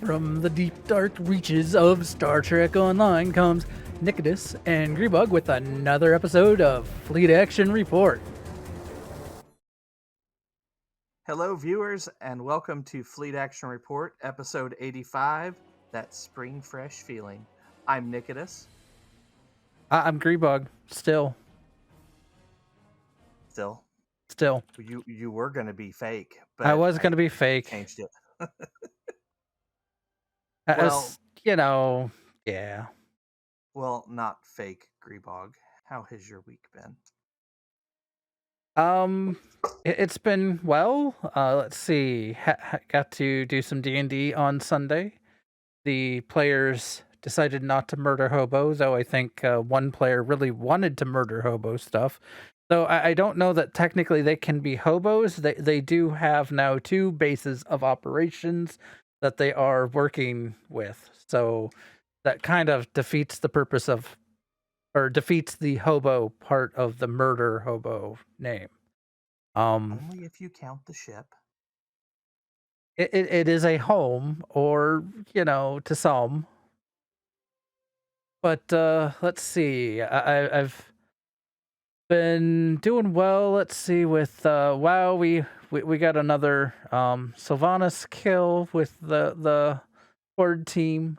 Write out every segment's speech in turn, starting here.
From the deep, dark reaches of Star Trek Online comes Nikodas and Grebog with another episode of Fleet Action Report. Hello, viewers, and welcome to Fleet Action Report, episode 85, That Spring Fresh Feeling. I'm Nikodas. I'm Grebog, still. You were going to be fake, but I was going to be fake. Changed it. Yeah. Well, not fake, Grebog. How has your week been? It's been well. Let's see. Got to do some D&D on Sunday. The players decided not to murder hobos, though I think one player really wanted to murder hobo stuff. So I don't know that technically they can be hobos. They do have now 2 bases of operations that they are working with. So that kind of defeats the purpose of, or defeats the hobo part of the murder hobo name. Only if you count the ship. It is a home, or, to some. But let's see. I've been doing well. Let's see, with WoW, we got another Sylvanas kill with the Horde team.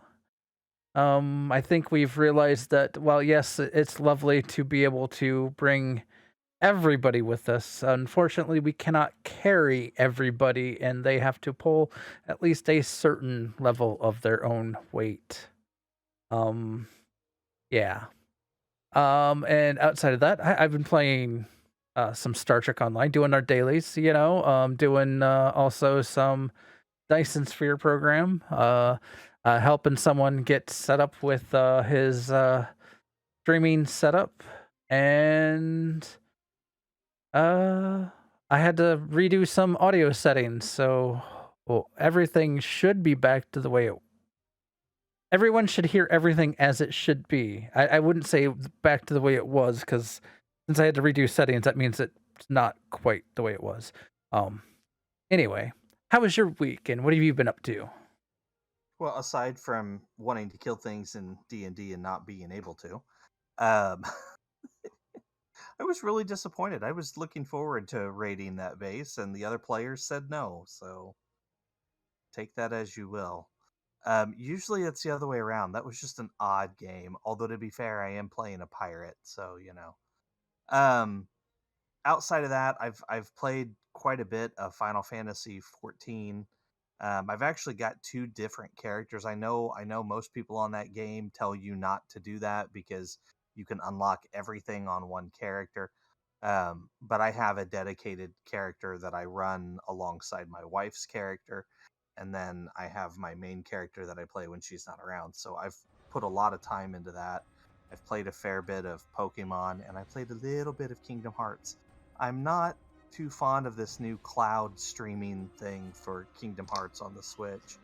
I think we've realized that, well, yes, it's lovely to be able to bring everybody with us. Unfortunately, we cannot carry everybody, and they have to pull at least a certain level of their own weight. Yeah. And outside of that, I've been playing some Star Trek Online, doing our dailies, doing also some Dyson Sphere program, helping someone get set up with his streaming setup, and I had to redo some audio settings, so everything should be back to the way everyone should hear everything as it should be. I wouldn't say back to the way it was, because since I had to redo settings, that means it's not quite the way it was. Anyway, how was your week, and what have you been up to? Well, aside from wanting to kill things in D&D and not being able to, I was really disappointed. I was looking forward to raiding that base, and the other players said no, so take that as you will. Usually it's the other way around. That was just an odd game. Although, to be fair, I am playing a pirate, so outside of that, I've played quite a bit of Final Fantasy 14. I've actually got 2 different characters. I know most people on that game tell you not to do that because you can unlock everything on one character. But I have a dedicated character that I run alongside my wife's character, and then I have my main character that I play when she's not around. So I've put a lot of time into that. I've played a fair bit of Pokemon, and I played a little bit of Kingdom Hearts. I'm not too fond of this new cloud streaming thing for Kingdom Hearts on the Switch.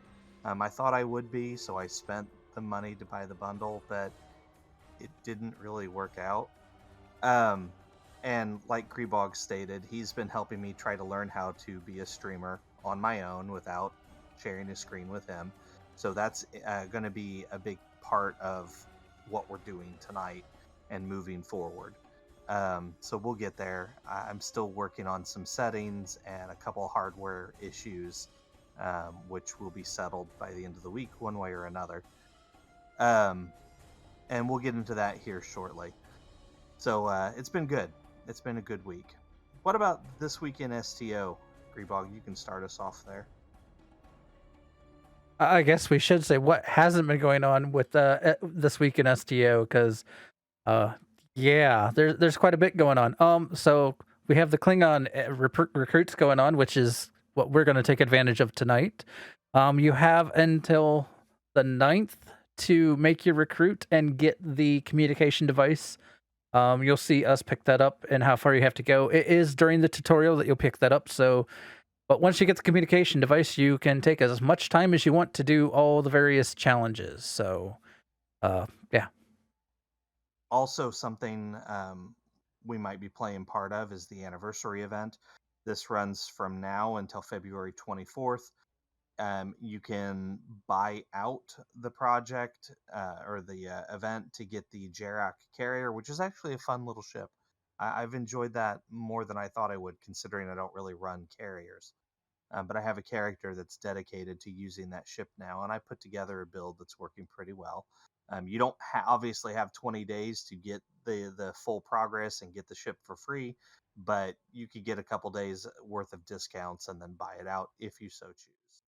I thought I would be, so I spent the money to buy the bundle, but it didn't really work out. And like Grebog stated, he's been helping me try to learn how to be a streamer on my own without sharing a screen with him. So that's going to be a big part of what we're doing tonight and moving forward. So we'll get there. I'm still working on some settings and a couple hardware issues, which will be settled by the end of the week, one way or another. And we'll get into that here shortly. So it's been good. It's been a good week. What about this week in STO? Grebog, you can start us off there. I guess we should say what hasn't been going on with this week in STO, because there's quite a bit going on. So we have the Klingon recruits going on, which is what we're going to take advantage of tonight. You have until the 9th to make your recruit and get the communication device. You'll see us pick that up and how far you have to go. It is during the tutorial that you'll pick that up. But once you get the communication device, you can take as much time as you want to do all the various challenges. So, yeah. Also, something we might be playing part of is the anniversary event. This runs from now until February 24th. You can buy out the project or the event to get the Jarak carrier, which is actually a fun little ship. I've enjoyed that more than I thought I would, considering I don't really run carriers. But I have a character that's dedicated to using that ship now, and I put together a build that's working pretty well. You don't obviously have 20 days to get the full progress and get the ship for free, but you could get a couple days worth of discounts and then buy it out if you so choose.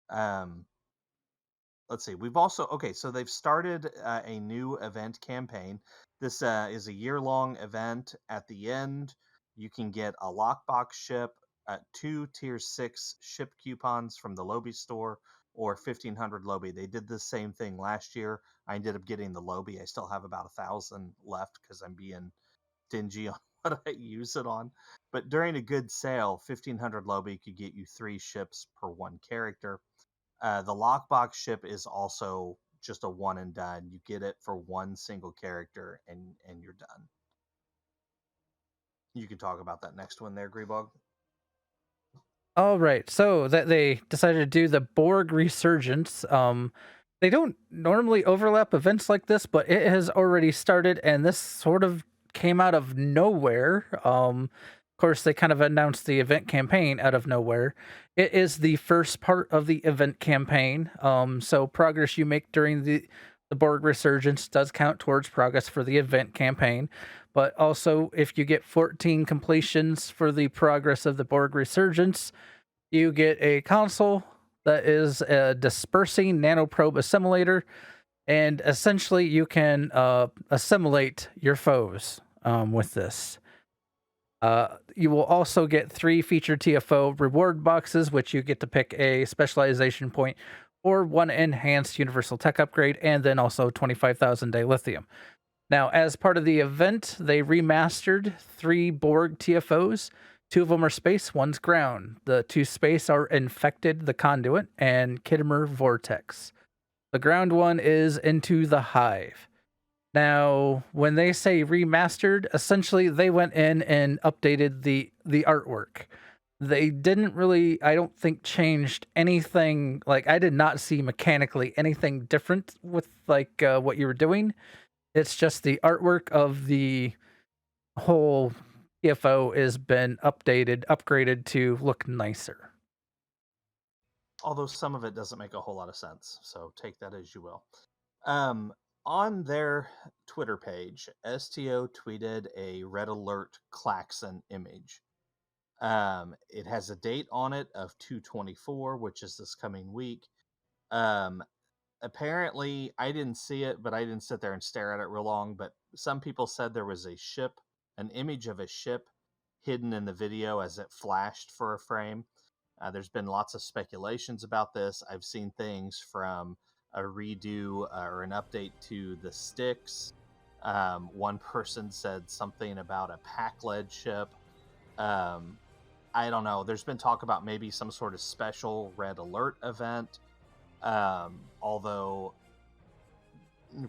Um, let's see. We've also okay. So they've started a new event campaign. This is a year-long event. At the end, you can get a lockbox ship, two tier 6 ship coupons from the Lobby store, or 1,500 Lobby. They did the same thing last year. I ended up getting the Lobby. I still have about 1,000 left because I'm being stingy on what I use it on. But during a good sale, 1,500 Lobby could get you 3 ships per one character. The lockbox ship is also just a one and done. You get it for one single character, and you're done. You can talk about that next one there, Grebog. All right. So that they decided to do the Borg resurgence. They don't normally overlap events like this, but it has already started, and this sort of came out of nowhere. Of course, they kind of announced the event campaign out of nowhere. It is the first part of the event campaign. So progress you make during the Borg resurgence does count towards progress for the event campaign. But also, if you get 14 completions for the progress of the Borg resurgence, you get a console that is a dispersing nanoprobe assimilator, and essentially you can assimilate your foes with this. You will also get 3 featured TFO reward boxes, which you get to pick a specialization point or 1 enhanced universal tech upgrade, and then also 25,000 dilithium. Now, as part of the event, they remastered 3 Borg TFOs. 2 of them are space, one's ground. The 2 space are Infected the Conduit and Kittimer Vortex. The ground one is Into the Hive. Now, when they say remastered, essentially they went in and updated the artwork. They didn't really, I don't think, changed anything. Like, I did not see mechanically anything different with what you were doing. It's just the artwork of the whole TFO has been upgraded to look nicer. Although some of it doesn't make a whole lot of sense, so take that as you will. Um, on their Twitter page, STO tweeted a red alert klaxon image. It has a date on it of 2/24, which is this coming week. Um, Apparently, I didn't see it, but I didn't sit there and stare at it real long. But some people said there was a ship, an image of a ship hidden in the video as it flashed for a frame. There's been lots of speculations about this. I've seen things from a redo or an update to the sticks. One person said something about a pack led ship. Um, I don't know. There's been talk about maybe some sort of special red alert event. Although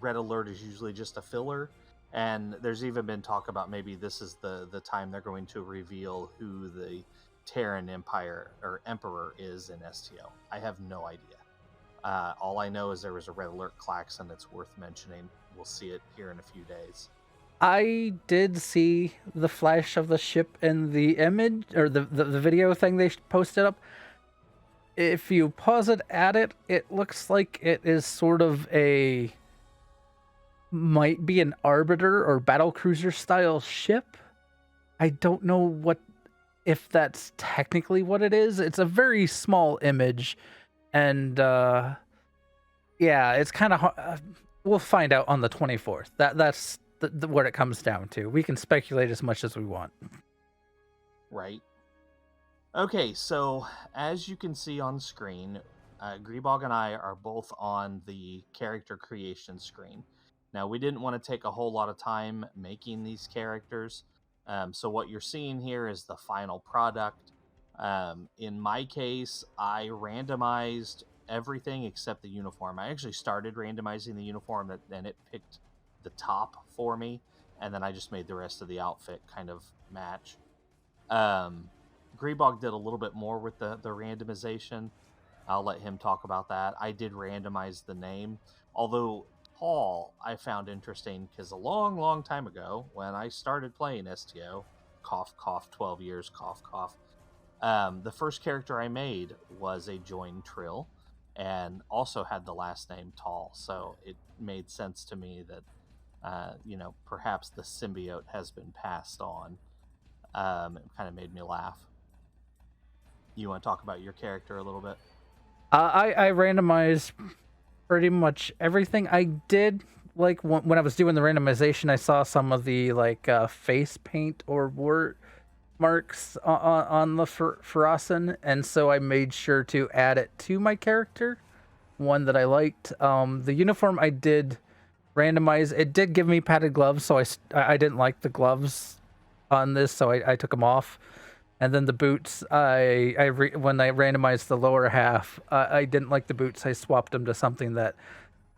red alert is usually just a filler, and there's even been talk about maybe this is the time they're going to reveal who the Terran Empire or Emperor is in STO. I have no idea. All I know is there was a red alert klaxon that's worth mentioning. We'll see it here in a few days. I did see the flash of the ship in the image or the video thing they posted up. If you pause it at it, it looks like it is sort of might be an arbiter or battle cruiser style ship. I don't know if that's technically what it is. It's a very small image, and yeah, it's kind of. We'll find out on the 24th. That's what it comes down to. We can speculate as much as we want. Right. Okay, so as you can see on screen, Grebog and I are both on the character creation screen. Now, we didn't want to take a whole lot of time making these characters, so what you're seeing here is the final product. In my case, I randomized everything except the uniform. I actually started randomizing the uniform, and it picked the top for me, and then I just made the rest of the outfit kind of match. Um, Grebog did a little bit more with the randomization. I'll let him talk about that. I did randomize the name, although Paul I found interesting because a long, long time ago when I started playing STO, cough, cough, 12 years, cough, cough, the first character I made was a joined trill and also had the last name Tall. So it made sense to me that, perhaps the symbiote has been passed on. It kind of made me laugh. You want to talk about your character a little bit? I randomized pretty much everything. I did like when I was doing the randomization, I saw some of the like face paint or wart marks on the Frossen, and so I made sure to add it to my character. One that I liked. The uniform I did randomize. It did give me padded gloves, so I didn't like the gloves on this, so I took them off. And then the boots, when I randomized the lower half, I didn't like the boots. I swapped them to something that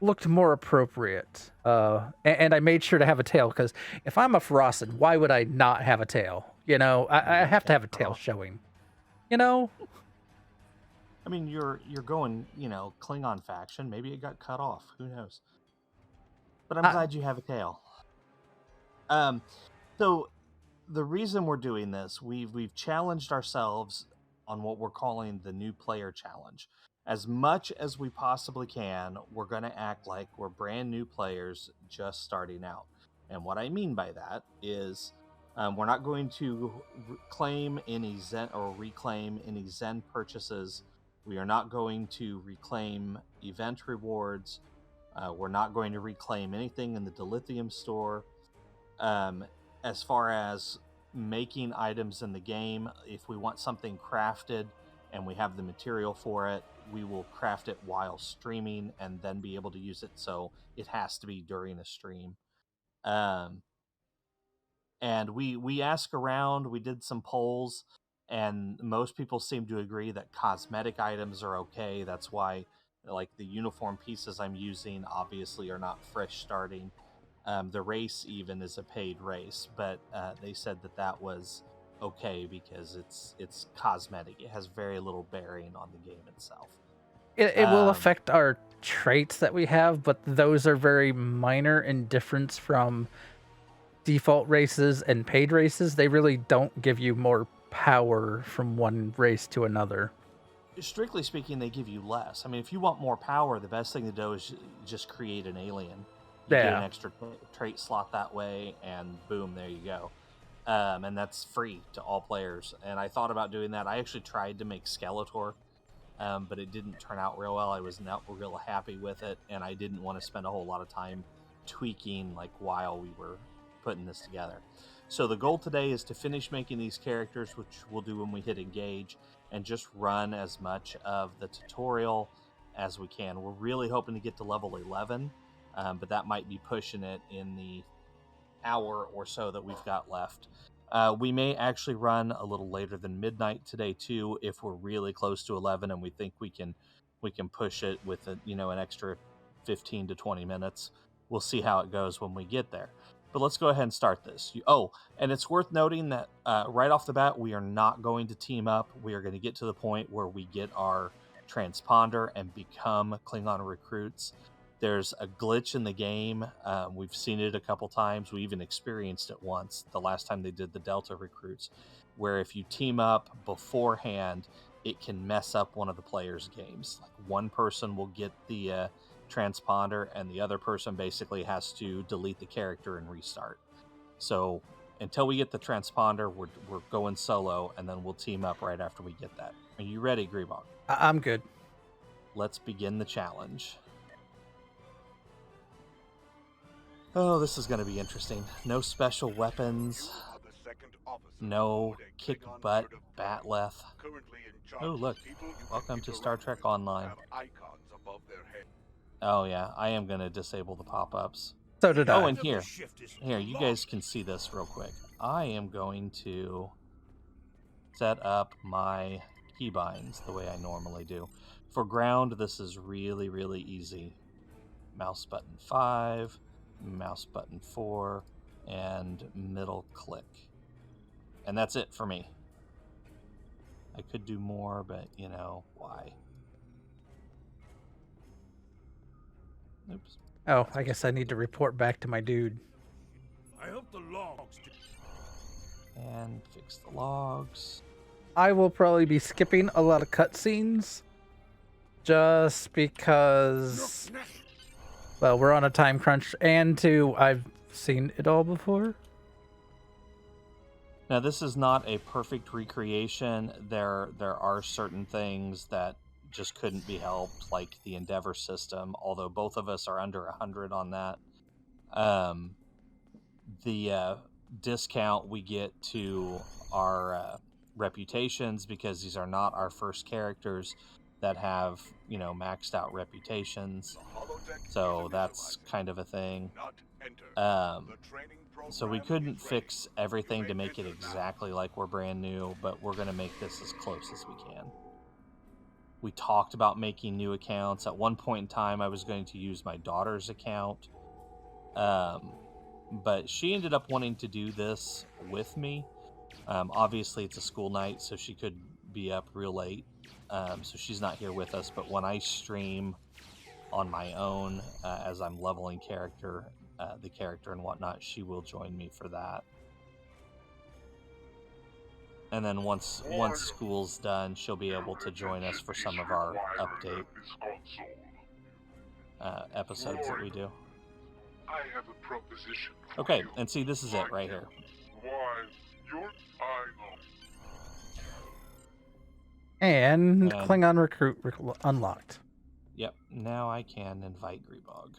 looked more appropriate. And I made sure to have a tail because if I'm a Frossen, why would I not have a tail? You know, I have to have a tail showing. You know, I mean, you're going, Klingon faction. Maybe it got cut off. Who knows? But I'm I, glad you have a tail. Um, so the reason we're doing this, we've challenged ourselves on what we're calling the new player challenge. As much as we possibly can, we're going to act like we're brand new players just starting out. And what I mean by that is we're not going to claim any Zen or reclaim any Zen purchases. We are not going to reclaim event rewards. We're not going to reclaim anything in the dilithium store. Um, as far as making items in the game, if we want something crafted and we have the material for it, we will craft it while streaming and then be able to use it. So it has to be during a stream. Um, and we ask around, we did some polls, and most people seem to agree that cosmetic items are okay. That's why, like, the uniform pieces I'm using obviously are not fresh starting. The race even is a paid race, but they said that was okay because it's cosmetic. It has very little bearing on the game itself. it will Um, affect our traits that we have, but those are very minor in difference from default races and paid races. They really don't give you more power from one race to another. Strictly speaking, they give you less. I mean, if you want more power, the best thing to do is just create an alien. You get an Yeah. extra trait slot that way, and boom, there you go. And that's free to all players. And I thought about doing that. I actually tried to make Skeletor, but it didn't turn out real well. I was not real happy with it, and I didn't want to spend a whole lot of time tweaking like while we were putting this together. So the goal today is to finish making these characters, which we'll do when we hit engage, and just run as much of the tutorial as we can. We're really hoping to get to level 11, but that might be pushing it in the hour or so that we've got left. We may actually run a little later than midnight today too, if we're really close to 11 and we think we can push it with an extra 15 to 20 minutes. We'll see how it goes when we get there. But let's go ahead and start this. And it's worth noting that right off the bat, we are not going to team up. We are going to get to the point where we get our transponder and become Klingon recruits. There's a glitch in the game. We've seen it a couple times. We even experienced it once, the last time they did the Delta recruits, where if you team up beforehand, it can mess up one of the players' games. Like, one person will get the transponder, and the other person basically has to delete the character and restart. So until we get the transponder, we're going solo, and then we'll team up right after we get that. Are you ready, Grebog? I'm good. Let's begin the challenge. Oh, this is going to be interesting. No special weapons. No kick butt batleth. Oh, look. Welcome to Star Trek Online. Oh, yeah. I am going to disable the pop-ups. So did Oh, I. and here, you guys can see this real quick. I am going to set up my keybinds the way I normally do. For ground, this is really, really easy. Mouse button 5, mouse button 4, and middle click. And that's it for me. I could do more, but you know, why? Oops. Oh, I guess I need to report back to my dude. I hope the logs And fix the logs. I will probably be skipping a lot of cutscenes just because, well, we're on a time crunch, and two, I've seen it all before. Now, this is not a perfect recreation. There are certain things that just couldn't be helped, like the Endeavor system, although both of us are under 100 on that. The discount we get to our reputations, because these are not our first characters that have, you know, maxed out reputations. So that's kind of a thing. So we couldn't fix everything to make it exactly like we're brand new, but we're going to make this as close as we can. We talked about making new accounts. At one point in time, I was going to use my daughter's account. But she ended up wanting to do this with me. Obviously, it's a school night, so she could be up real late. So she's not here with us. But when I stream on my own, as I'm leveling the character and whatnot, she will join me for that. And then once school's done, she'll be able to join us for some of our update episodes that we do. I have a proposition. Okay, and see, this is it right here. Why, your And Klingon recruit unlocked. Yep, now I can invite Grebog.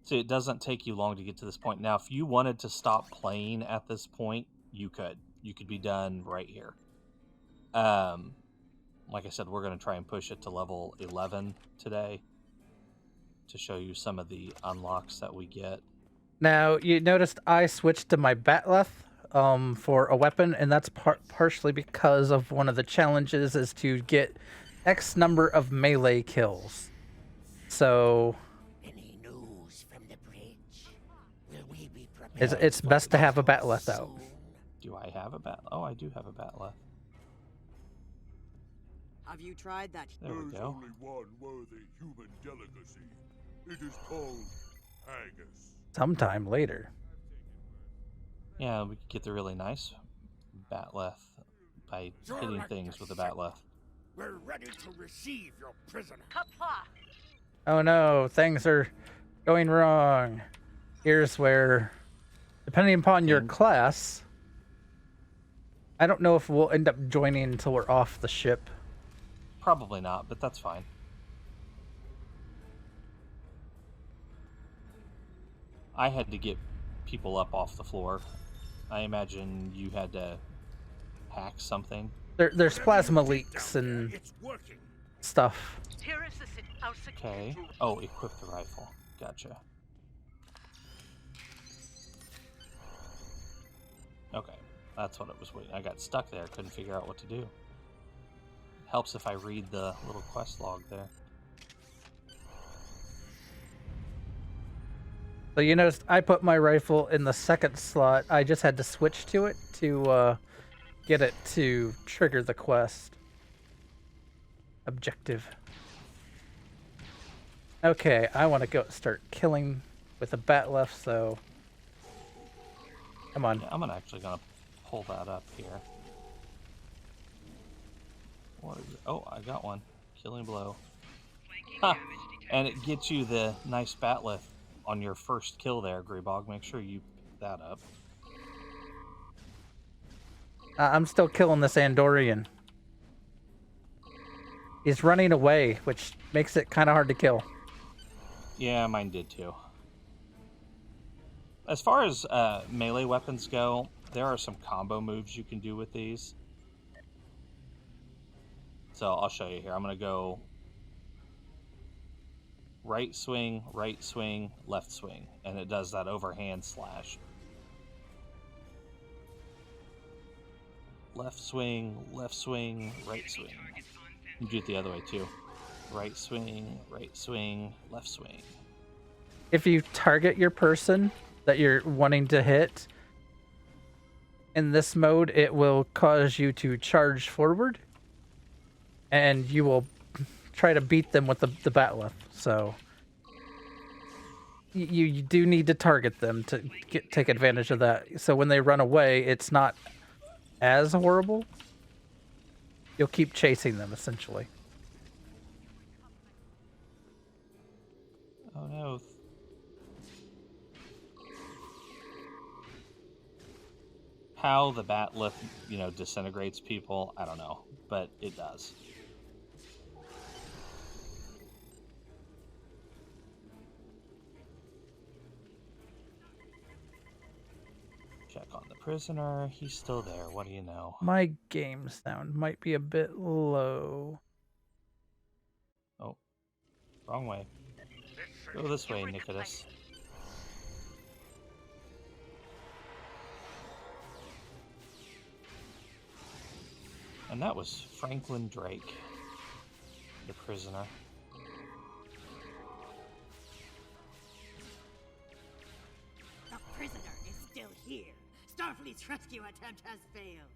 See, it doesn't take you long to get to this point. Now, if you wanted to stop playing at this point, you could. You could be done right here. Like I said, we're going to try and push it to level 11 today to show you some of the unlocks that we get. Now, you noticed I switched to my Batleth for a weapon, and that's partially because of one of the challenges is to get X number of melee kills. So Any news from the bridge? Will we be prepared it's best to have a Batleth out. soon? Do I have a bat? Oh, I do have a Batleth. Have you tried that? There we There's go. only one worthy human delicacy. It is called haggis. Sometime later. Yeah, we could get the really nice Batleth by hitting things with a Batleth. We're ready to receive your prisoner. Oh no, things are going wrong. Here's where, depending upon your class, I don't know if we'll end up joining until we're off the ship. Probably not, but that's fine. I had to get people up off the floor. I imagine you had to hack something. There's plasma leaks and It's working. stuff. Okay. Oh, equip the rifle. Gotcha. Okay, that's what it was waiting. I got stuck there. Couldn't figure out what to do. Helps if I read the little quest log there. So you noticed I put my rifle in the second slot. I just had to switch to it to get it to trigger the quest objective. Okay, I want to go start killing with a Batleth, so come on. Yeah, I'm actually gonna pull that up here. What is it? Oh, I got one. Killing blow. Ha! And it gets you the nice Batleth on your first kill there, Grebog. Make sure you pick that up. I'm still killing this Andorian. He's running away, which makes it kind of hard to kill. Yeah, mine did too. As far as melee weapons go, there are some combo moves you can do with these. So I'll show you here. I'm going to go right swing, left swing. And it does that overhand slash. Left swing, right swing. You can do it the other way too. Right swing, left swing. If you target your person that you're wanting to hit, in this mode, it will cause you to charge forward, and you will try to beat them with the bat'leth. So you do need to target them to take advantage of that. So when they run away, it's not as horrible. You'll keep chasing them, essentially. Oh no. How the bat'leth, disintegrates people, I don't know, but it does. Check on the prisoner. He's still there. What do you know? My game sound might be a bit low. Oh, wrong way. Go this way, Nikodas. And that was Franklin Drake, the prisoner. The prisoner is still here. Starfleet's rescue attempt has failed.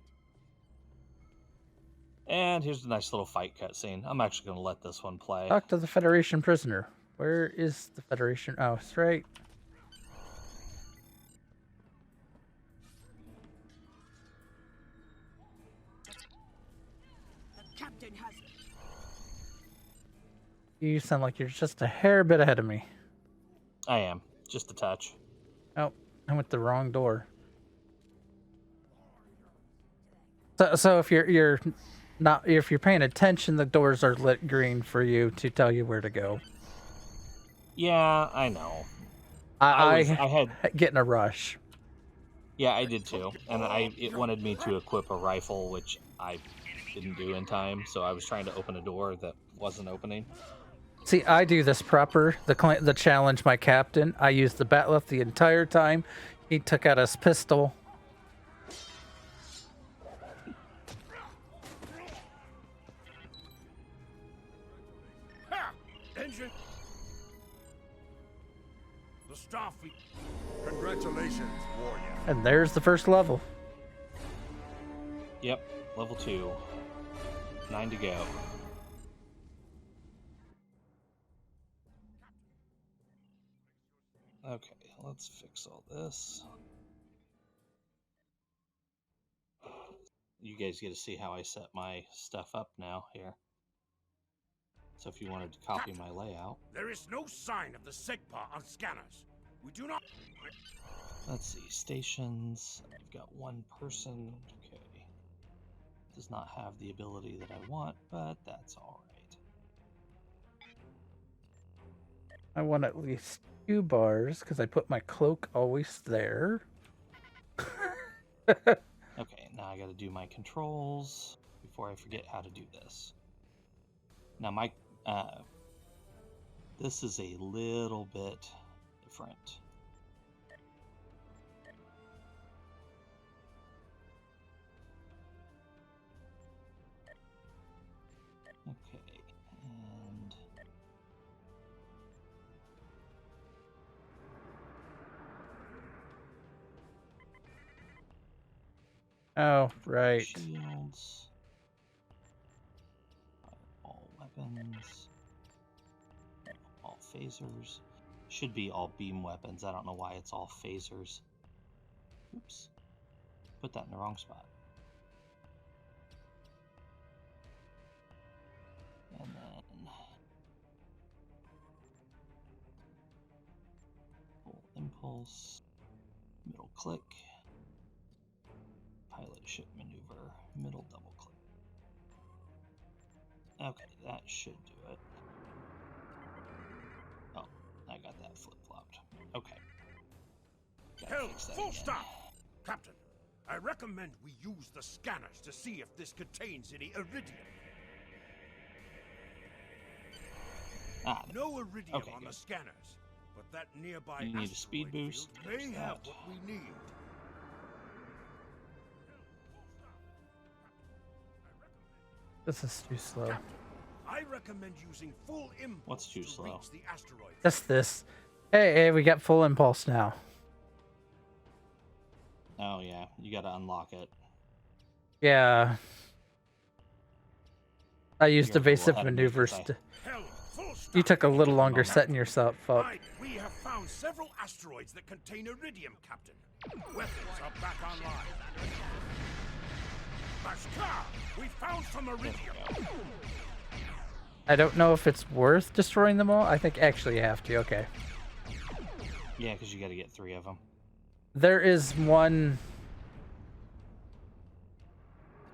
And here's a nice little fight cutscene. I'm actually going to let this one play. Talk to the Federation prisoner. Where is the Federation? Oh, it's right. The captain has... You sound like you're just a hair bit ahead of me. I am. Just a touch. Oh, I went the wrong door. So if you're paying attention, the doors are lit green for you to tell you where to go. Yeah, I know. I had get in a rush. Yeah, I did too. And it wanted me to equip a rifle, which I didn't do in time, so I was trying to open a door that wasn't opening. See, I do this proper. The challenge my captain. I used the bat'leth the entire time. He took out his pistol. Engine. The Starfleet. Congratulations, warrior. And there's the first level. Yep, level 2. 9 to go. Okay, let's fix all this. You guys get to see how I set my stuff up now here. So if you wanted to copy my layout. There is no sign of the Segpa on scanners. We do not... Let's see, stations. I've got one person. Okay. Does not have the ability that I want, but that's alright. I want at least 2 bars because I put my cloak always there. Okay, now I gotta do my controls before I forget how to do this. Now this is a little bit different. Okay, and Oh, right. shields, all weapons, all phasers. Should be all beam weapons. I don't know why it's all phasers. Oops. Put that in the wrong spot. And then full impulse, middle click, pilot ship maneuver, middle double click. Okay, that should do it. Oh, I got that flip-flopped. Okay. Gotta Hell, fix that full again. stop! Captain, I recommend we use the scanners to see if this contains any iridium. No iridium Okay, on good. the scanners, but that nearby You need a speed asteroid boost? field may There's have that. what we need. This is too slow. Captain, I recommend using full impulse What's too to slow? reach the asteroid. Just this. Hey, we got full impulse now. Oh yeah, you got to unlock it. Yeah. I used You're a little evasive ahead of me 'cause maneuvers. Hell, full You stop. took a little took a longer moment. setting yourself up. Right, we have found several asteroids that contain iridium, Captain. Weapons are back online. Bashkar, we found some iridium. I don't know if it's worth destroying them all. I think actually you have to. Okay. Yeah, because you got to get 3 of them. There is one.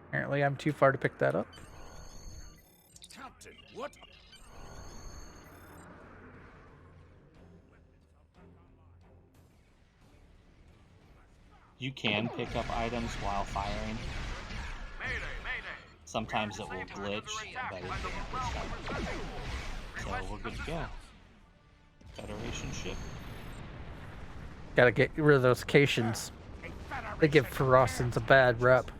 Apparently, I'm too far to pick that up. Captain, what? You can pick up items while firing. Sometimes it will glitch, but it didn't this time. So we're good to go. Federation ship. Gotta get rid of those Cations. They give Ferocins a bad rep.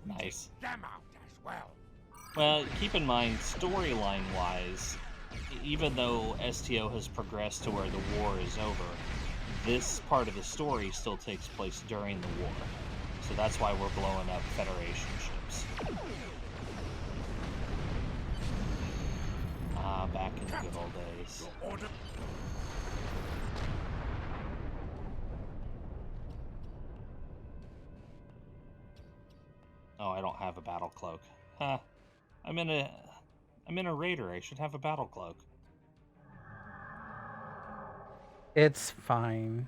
Nice. Them out as well. Well, keep in mind, storyline-wise, even though STO has progressed to where the war is over, this part of the story still takes place during the war. So that's why we're blowing up Federation ships. Back in the good old days. Order. Oh, I don't have a battle cloak. Huh. I'm in a raider. I should have a battle cloak. It's fine.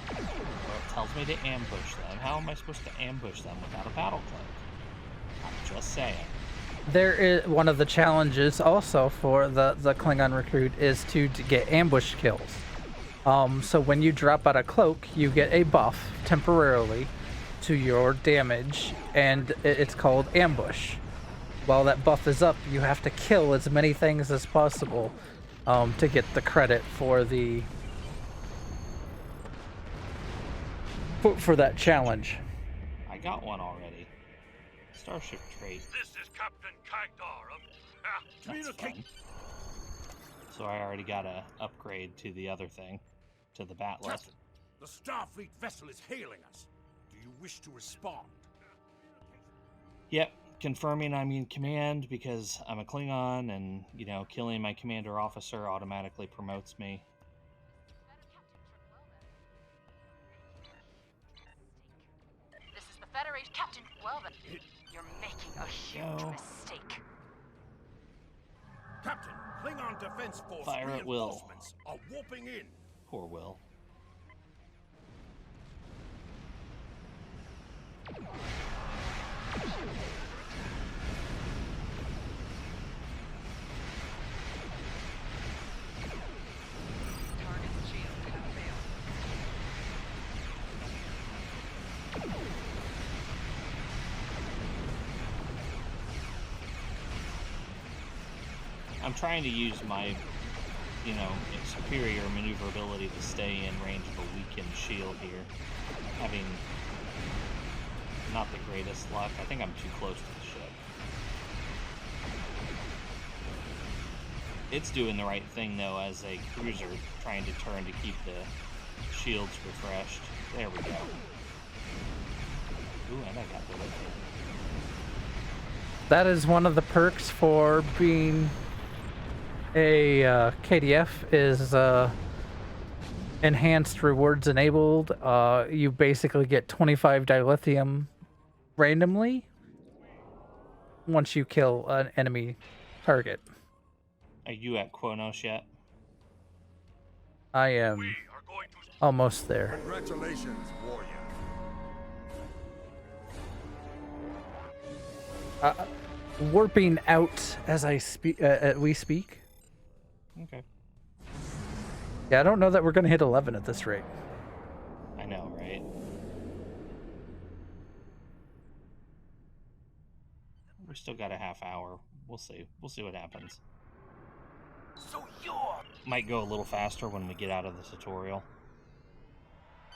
Well, it tells me to ambush them. How am I supposed to ambush them without a battle cloak? I'm just saying. There is one of the challenges also for the Klingon recruit is to get ambush kills. So when you drop out a cloak, you get a buff temporarily to your damage, and it's called ambush. While that buff is up, you have to kill as many things as possible to get the credit for the for that challenge. I got one already. Starship trait. This is Captain Kagdar of... That's Communicate. fun. So I already got a upgrade to the other thing, to the Bat'leth. Captain, the Starfleet vessel is hailing us. Do you wish to respond? Yep, confirming I'm in command because I'm a Klingon, and killing my commander officer automatically promotes me. This is the Federation, Captain. Well then, you're making a huge mistake. Captain, Klingon Defense Force Fire at will. reinforcements are warping in. Poor Will. Target's shield has failed. I'm trying to use my, superior maneuverability to stay in range of a weakened shield here. Having not the greatest luck. I think I'm too close to the ship. It's doing the right thing, though, as a cruiser, trying to turn to keep the shields refreshed. There we go. Ooh, and I got delivered. That is one of the perks for being a KDF is enhanced rewards enabled. You basically get 25 dilithium randomly once you kill an enemy target. Are you at Quonos yet? I am We are going to... almost there. Congratulations, warrior. Warping out as I speak. We speak. Okay. Yeah, I don't know that we're gonna hit 11 at this rate. I know, right? We still got a half hour. We'll see. We'll see what happens. So you're... Might go a little faster when we get out of the tutorial.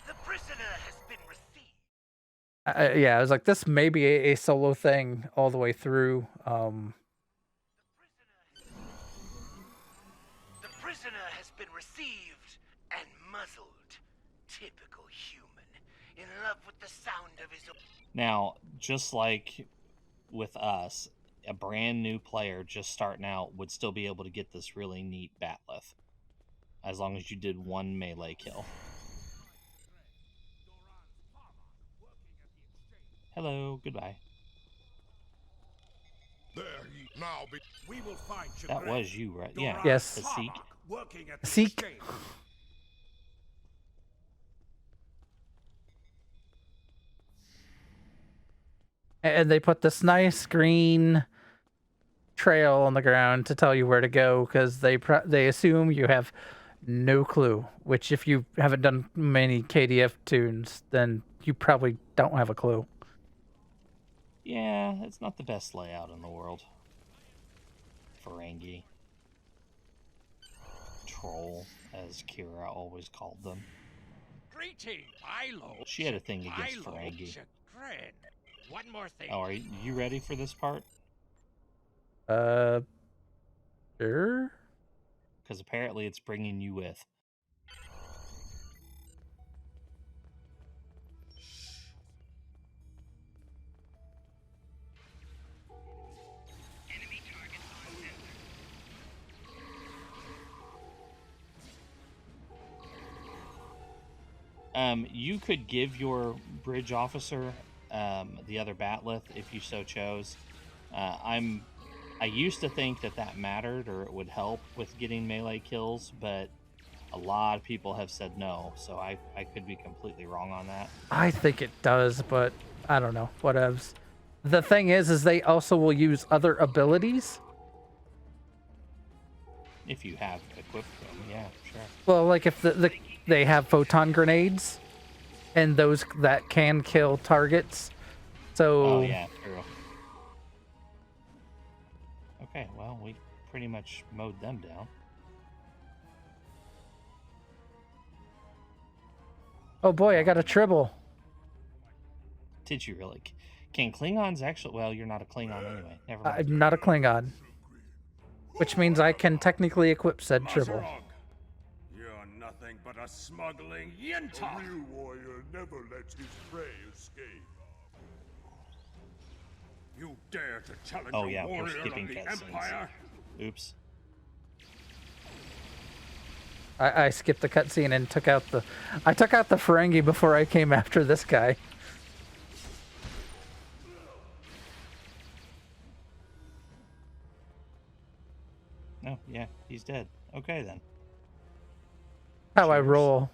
The prisoner has been received. Yeah, I was like, this may be a solo thing all the way through. Typical human, in love with the sound of his own. Now, just like with us, a brand new player just starting out would still be able to get this really neat batleth, as long as you did one melee kill. Hello, goodbye. There he now be. We will find That was you, right? Yeah. Yes. The Seek. working at the Seek. exchange. And they put this nice green trail on the ground to tell you where to go because they assume you have no clue. Which, if you haven't done many KDF tunes, then you probably don't have a clue. Yeah, it's not the best layout in the world. Ferengi. Troll, as Kira always called them. Greeting, Milo. She had a thing against Milo Ferengi. Chagrin. One more thing. Oh, are you ready for this part? Sure. Because apparently it's bringing you with. You could give your bridge officer the other batleth if you so chose. I used to think that mattered or it would help with getting melee kills, but a lot of people have said no, so I could be completely wrong on that. I think it does, but I don't know. Whatevs. The thing is they also will use other abilities. If you have equipped them, yeah, sure. Well, like if they have photon grenades, and those that can kill targets. So. Oh yeah, true. Okay, well, we pretty much mowed them down. Oh boy, I got a tribble. Did you really? Can Klingons actually... Well, you're not a Klingon anyway. Never mind. I'm not a Klingon. Which means I can technically equip said tribble. You're nothing but a smuggling yinta. A real warrior never lets his prey escape. You dare to challenge Oh yeah, a we're warrior skipping of the cutscenes. Empire? Oops. I skipped the cutscene and took out the Ferengi before I came after this guy. No, yeah, he's dead. Okay then. How I Cheers. roll.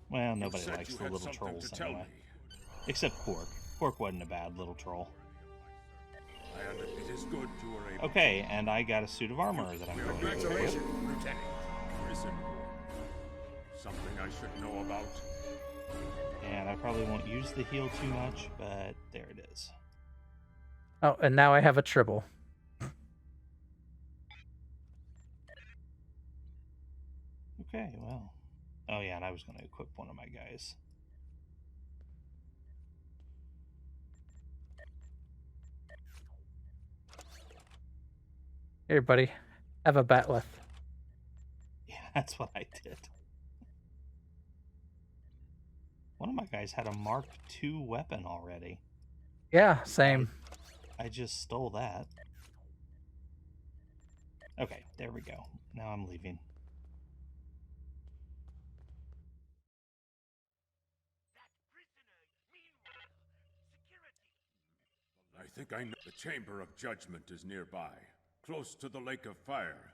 Well, nobody said likes you the had little something trolls to tell anyway. me. Except Quark. Quark wasn't a bad little troll. And it is good you were able. Okay, and I got a suit of armor that I'm going to Congratulations, equip. Lieutenant. Prison war. Something I should know about. And I probably won't use the heal too much, but there it is. Oh, and now I have a tribble. Okay, well. Oh yeah, and I was going to equip one of my guys. Here, buddy. Have a batleth. Yeah, that's what I did. One of my guys had a Mark II weapon already. Yeah, same. I just stole that. Okay, there we go. Now I'm leaving. I think I know. The Chamber of Judgment is nearby, close to the Lake of Fire.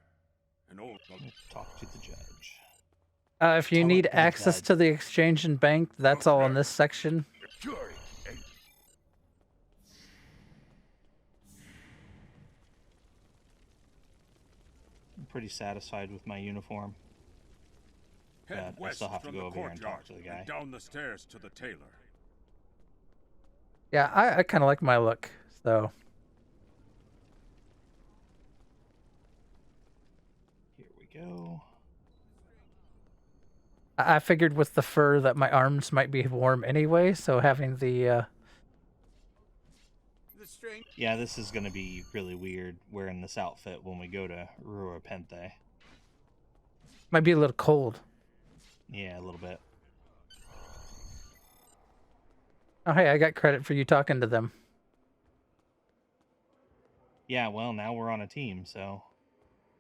An old. Talk to the judge. If you Tell need it to access judge. to the exchange and bank, that's all in this section. Fury. I'm pretty satisfied with my uniform. Head But I west still have to from go the over here and courtyard talk to the guy. and down the stairs to the tailor. Yeah, I kind of like my look, so. Here we go. I figured with the fur that my arms might be warm anyway, so having the Yeah, this is going to be really weird wearing this outfit when we go to Rua Pente. might be a little cold. Yeah, a little bit. Oh, hey, I got credit for you talking to them. Yeah, well, now we're on a team, so...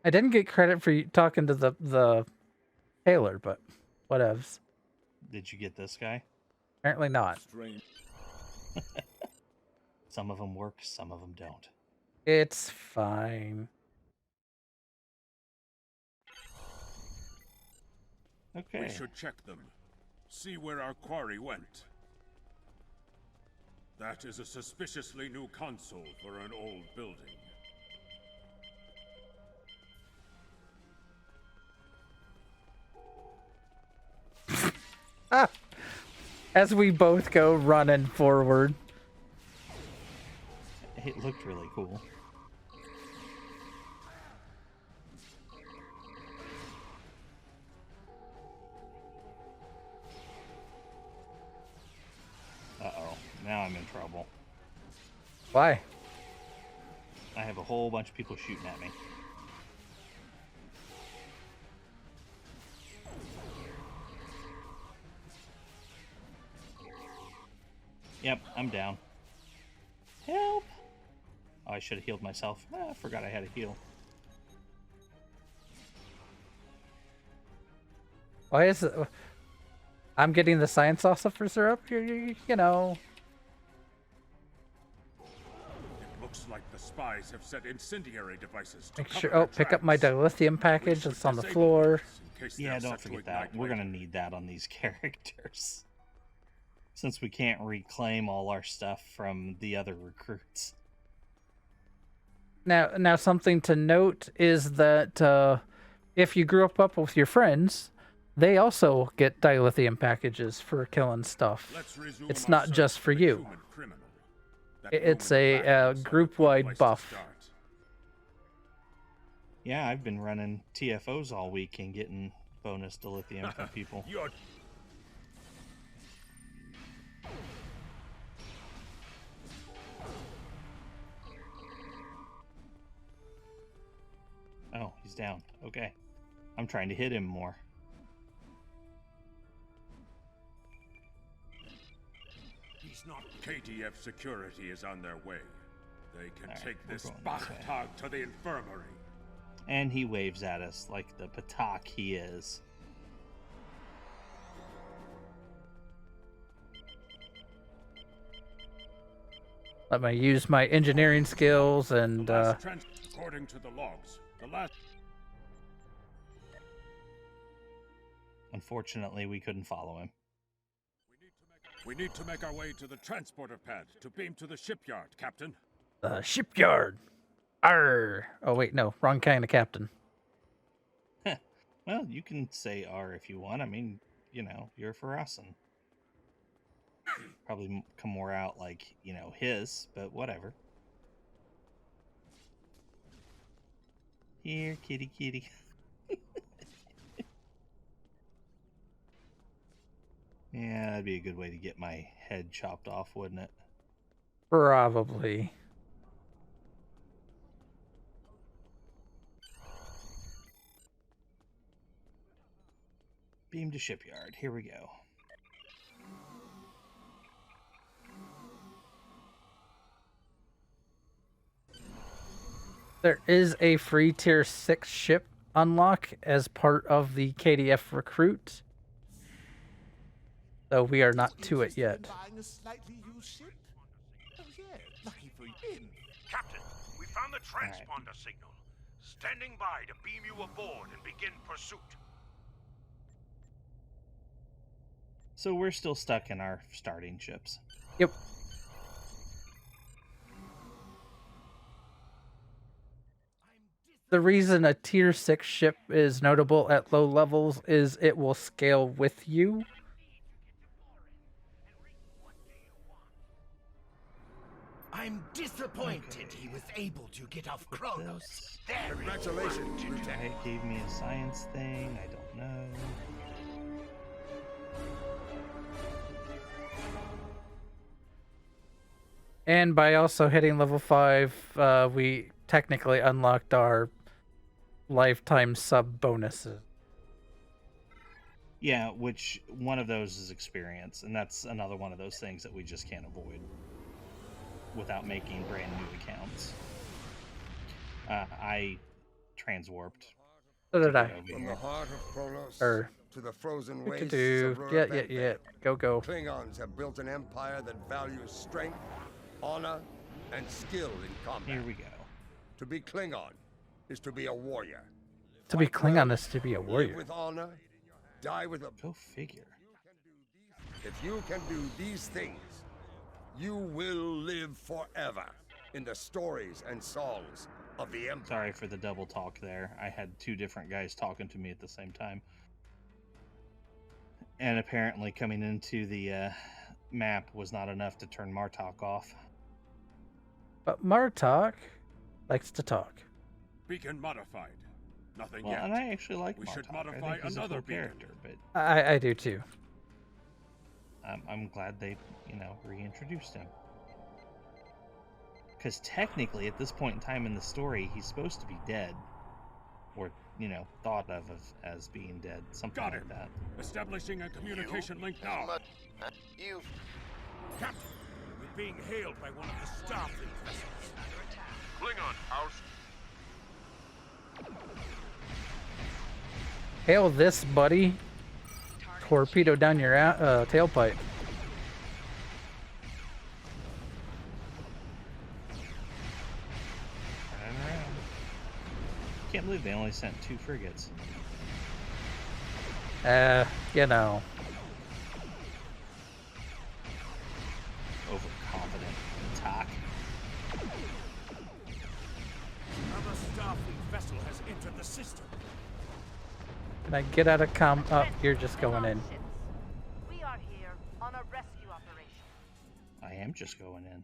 I didn't get credit for you talking to the tailor, but whatevs. Did you get this guy? Apparently not. Strange. Some of them work, some of them don't. It's fine. Okay. We should check them. See where our quarry went. That is a suspiciously new console for an old building. Ah! As we both go running forward. It looked really cool. Uh-oh. Now I'm in trouble. Why? I have a whole bunch of people shooting at me. Yep, I'm down. Help! Oh, I should have healed myself. I forgot I had a heal. Why is it? I'm getting the science officer up here, you know. It looks like the spies have set incendiary devices to Make cover sure. their Oh, pick up my tracks. dilithium package We that's should on the disable floor. these in case they Yeah, are don't set to forget that. ignite We're later. gonna need that on these characters. Since we can't reclaim all our stuff from the other recruits. Now, something to note is that if you grew up with your friends, they also get dilithium packages for killing stuff. Let's resume It's our not search just for the you. human criminal. That It's Roman a rat looks like group-wide good place to buff. start. Yeah, I've been running TFOs all week and getting bonus dilithium from people. You're Oh, he's down. Okay. I'm trying to hit him more. He's not. KDF security is on their way. They can Alright, take we're this going this way. Bachtag to the infirmary. And he waves at us like the patak he is. Let me use my engineering skills and The last according to the logs, the last. Unfortunately, we couldn't follow him. We need to make our way to the transporter pad to beam to the shipyard, Captain. shipyard. Arr. Oh wait, no, wrong kind of captain. Well, you can say R if you want. I mean, you know, you're for us and probably come more out like, you know, his, but whatever. Here, kitty, kitty. Yeah, that'd be a good way to get my head chopped off, wouldn't it? Probably. Beam to shipyard. Here we go. There is a free tier 6 ship unlock as part of the KDF recruit. Though we are not to it yet. Buying a slightly used ship? Oh yeah, lucky for you. Captain, we found the transponder signal. Standing by to beam you aboard and begin pursuit. So we're still stuck in our starting ships. Yep. The reason a tier 6 ship is notable at low levels is it will scale with you. I'm disappointed he was able to get off Kronos. Congratulations, Lieutenant. It gave me a science thing. I don't know. And by also hitting level 5, we technically unlocked our lifetime sub bonuses. Yeah, which one of those is experience, and that's another one of those things that we just can't avoid without making brand new accounts. I transwarped So to did I. get over From here. the heart of Kronos Or to the frozen we could wastes of do Rurabente, go. Klingons have built an empire that values strength, honor, and skill in combat. Here we go. To be Klingon is to be a warrior. To be Fight Klingon well, is to be a live warrior. with honor, die with a... Go figure. If you can do these things, you will live forever in the stories and songs of the Empire. Sorry for the double talk there. I had two different guys talking to me at the same time. And apparently coming into the map was not enough to turn Martok off. But Martok likes to talk. Beacon modified. Nothing Well, yet. and I actually like We Martok. should I modify think he's a another cool beacon. character, but I do too. I'm glad they, reintroduced him. Because technically, at this point in time in the story, he's supposed to be dead. Or, thought of as being dead. Something Got like him. that. Establishing a communication link now. You. Captain, we're being hailed by one of the Starfleet vessels. Klingon house. Hail this, buddy. Torpedo down your tailpipe. Running around. Can't believe they only sent 2 frigates. Overconfident attack. Another Starfleet vessel has entered the system. Can I get out of Oh, you're just going in. We are here on a rescue operation. I am just going in.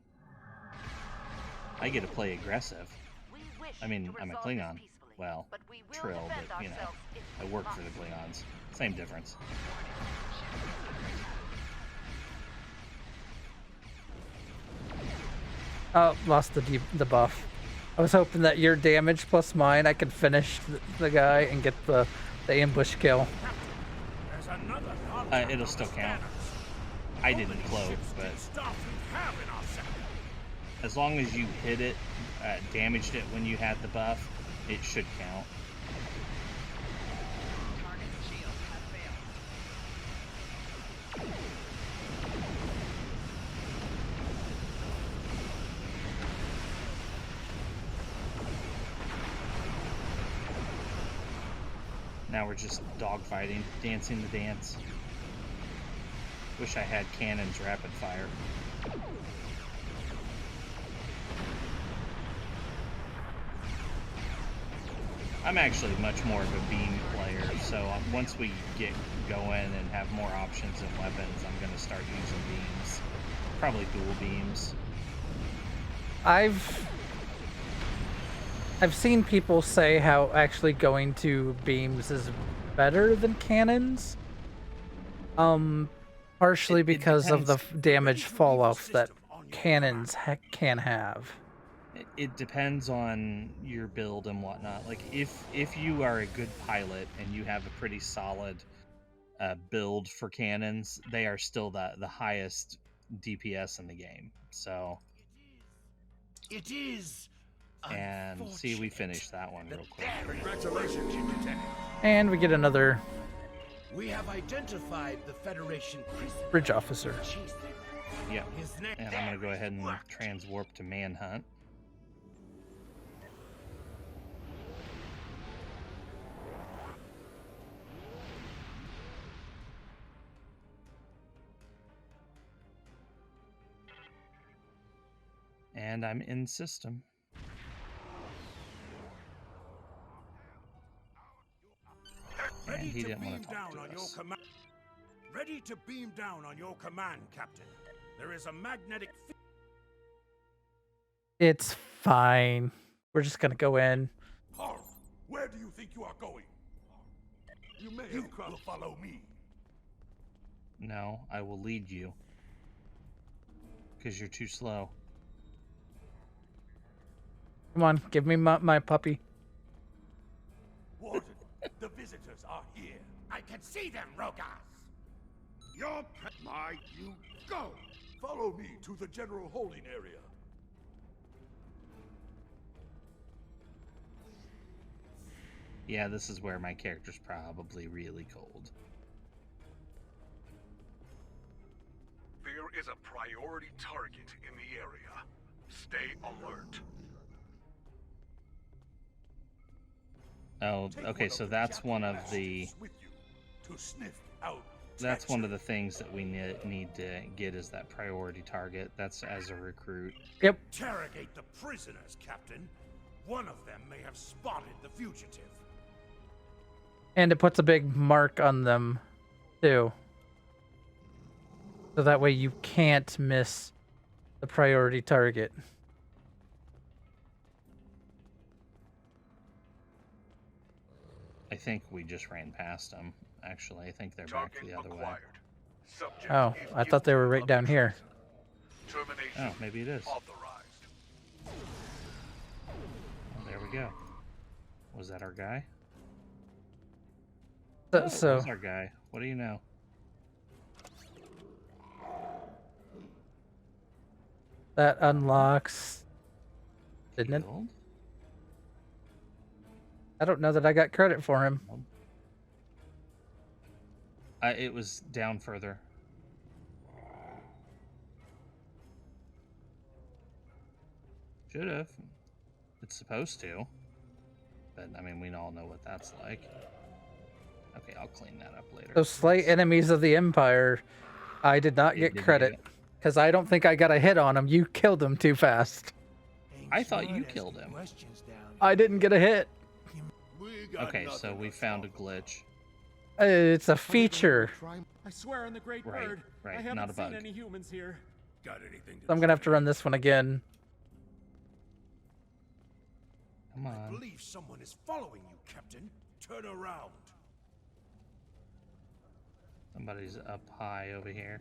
I get to play aggressive. We wish I mean, to I'm a resolve this Klingon. peacefully, Well, but we will Trill, defend but, ourselves if I we work must. for the Klingons. Same difference. Oh, lost the buff. I was hoping that your damage plus mine, I could finish the guy and get the ambush kill. There's another It'll still count. I didn't cloak, but Starfleet have in our sector. as long as you hit it, damaged it when you had the buff, it should count. Now we're just dogfighting, dancing the dance. Wish I had cannons rapid fire. I'm actually much more of a beam player, so once we get going and have more options and weapons, I'm going to start using beams. Probably dual beams. I've seen people say how actually going to beams is better than cannons. Partially It because of the depends. damage fall off that cannons can have. It depends on your build and whatnot. Like if you are a good pilot and you have a pretty solid build for cannons, they are still the highest DPS in the game. So It is. and see, we finished that one real quick. Congratulations, Lieutenant. And we get another We have identified the Federation prisoner. bridge officer. Yeah, His name. and I'm gonna go ahead and transwarp to Manhunt. And I'm in system. And Ready he to didn't want beam to talk down to on your us. command. Ready to beam down on your command, Captain. There is a magnetic field. It's fine. We're just gonna go in. Hark! Where do you think you are going? You may have will follow me. No, I will lead you. Because you're too slow. Come on, give me my puppy. Warden, the visitors are here. I can see them, Rogas! Your my you go! Follow me to the general holding area. Yeah, this is where my character's probably really cold. There is a priority target in the area. Stay alert. Oh, okay, so that's one of the... To sniff out. That's one of the things that we need to get is that priority target. That's as a recruit. Yep. Interrogate the prisoners, Captain. One of them may have spotted the fugitive. And it puts a big mark on them, too. So that way you can't miss the priority target. I think we just ran past them. Actually, I think they're back the other way. Oh, I thought they were right down here. Oh, maybe it is. Oh, there we go. Was that our guy? So Who's our guy? What do you know? that unlocks, didn't it? Killed? I don't know that I got credit for him. It was down further. Should have. It's supposed to. But, I mean, we all know what that's like. Okay, I'll clean that up later. Those slay enemies of the Empire, I did not get credit. Because I don't think I got a hit on him. You killed him too fast. I thought you killed him. I didn't get a hit. Okay, so we found a glitch. It's a feature. I swear on the Great Bird, right, I haven't not a bug. seen any humans here. Got anything to I'm gonna have to run this one again. Come I on. believe someone is following you, Captain. Turn around. Somebody's up high over here.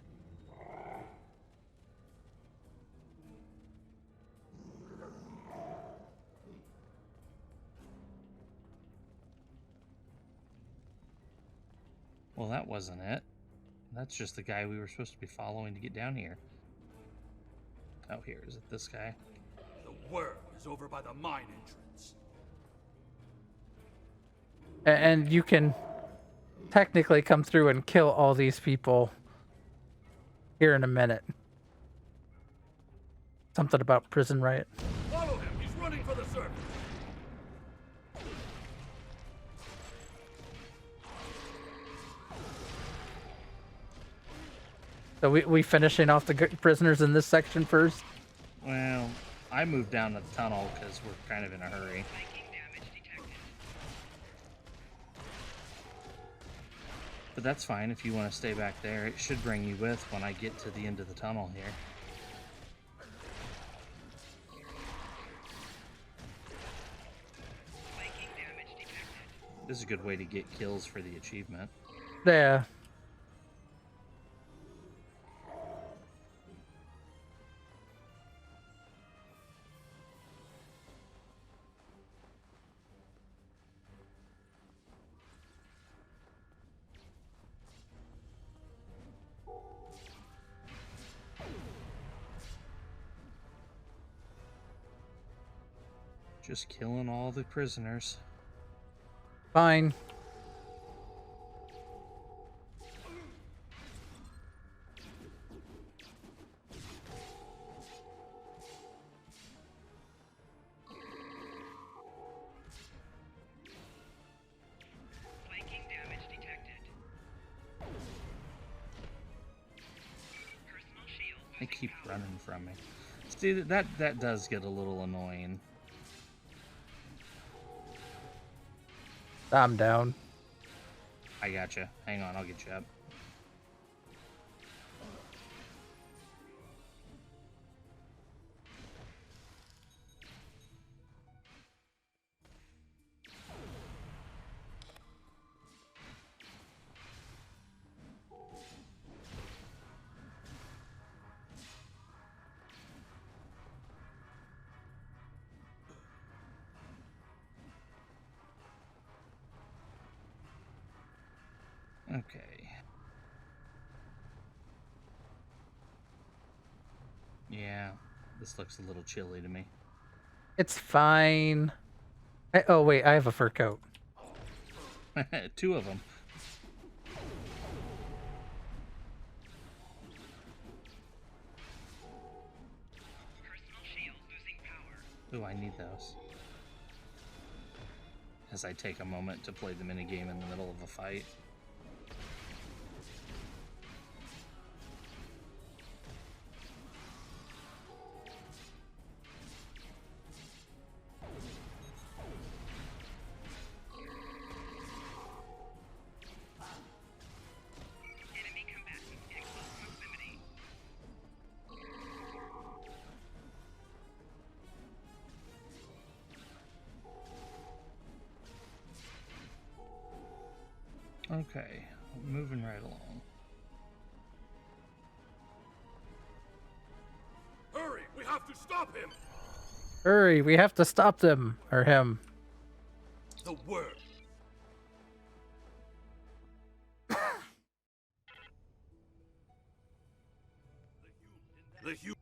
Well, that wasn't it. That's just the guy we were supposed to be following to get down here. Oh, here. Is it this guy? The worm is over by the mine entrance. And you can technically come through and kill all these people here in a minute. Something about prison riot. Follow him. He's running for the surface. So we finishing off the prisoners in this section first? Well, I moved down the tunnel because we're kind of in a hurry. But that's fine if you want to stay back there. It should bring you with when I get to the end of the tunnel here. This is a good way to get kills for the achievement. Yeah. Just killing all the prisoners. Fine. They keep running from me. See, that does get a little annoying. I'm down. I gotcha. Hang on, I'll get you up. Okay. Yeah, this looks a little chilly to me. It's fine. Oh, wait, I have a fur coat. 2 of them. Ooh, I need those. As I take a moment to play the minigame in the middle of a fight. Okay, moving right along. Hurry! We have to stop him! Hurry, we have to stop them. Or him. The word. The human.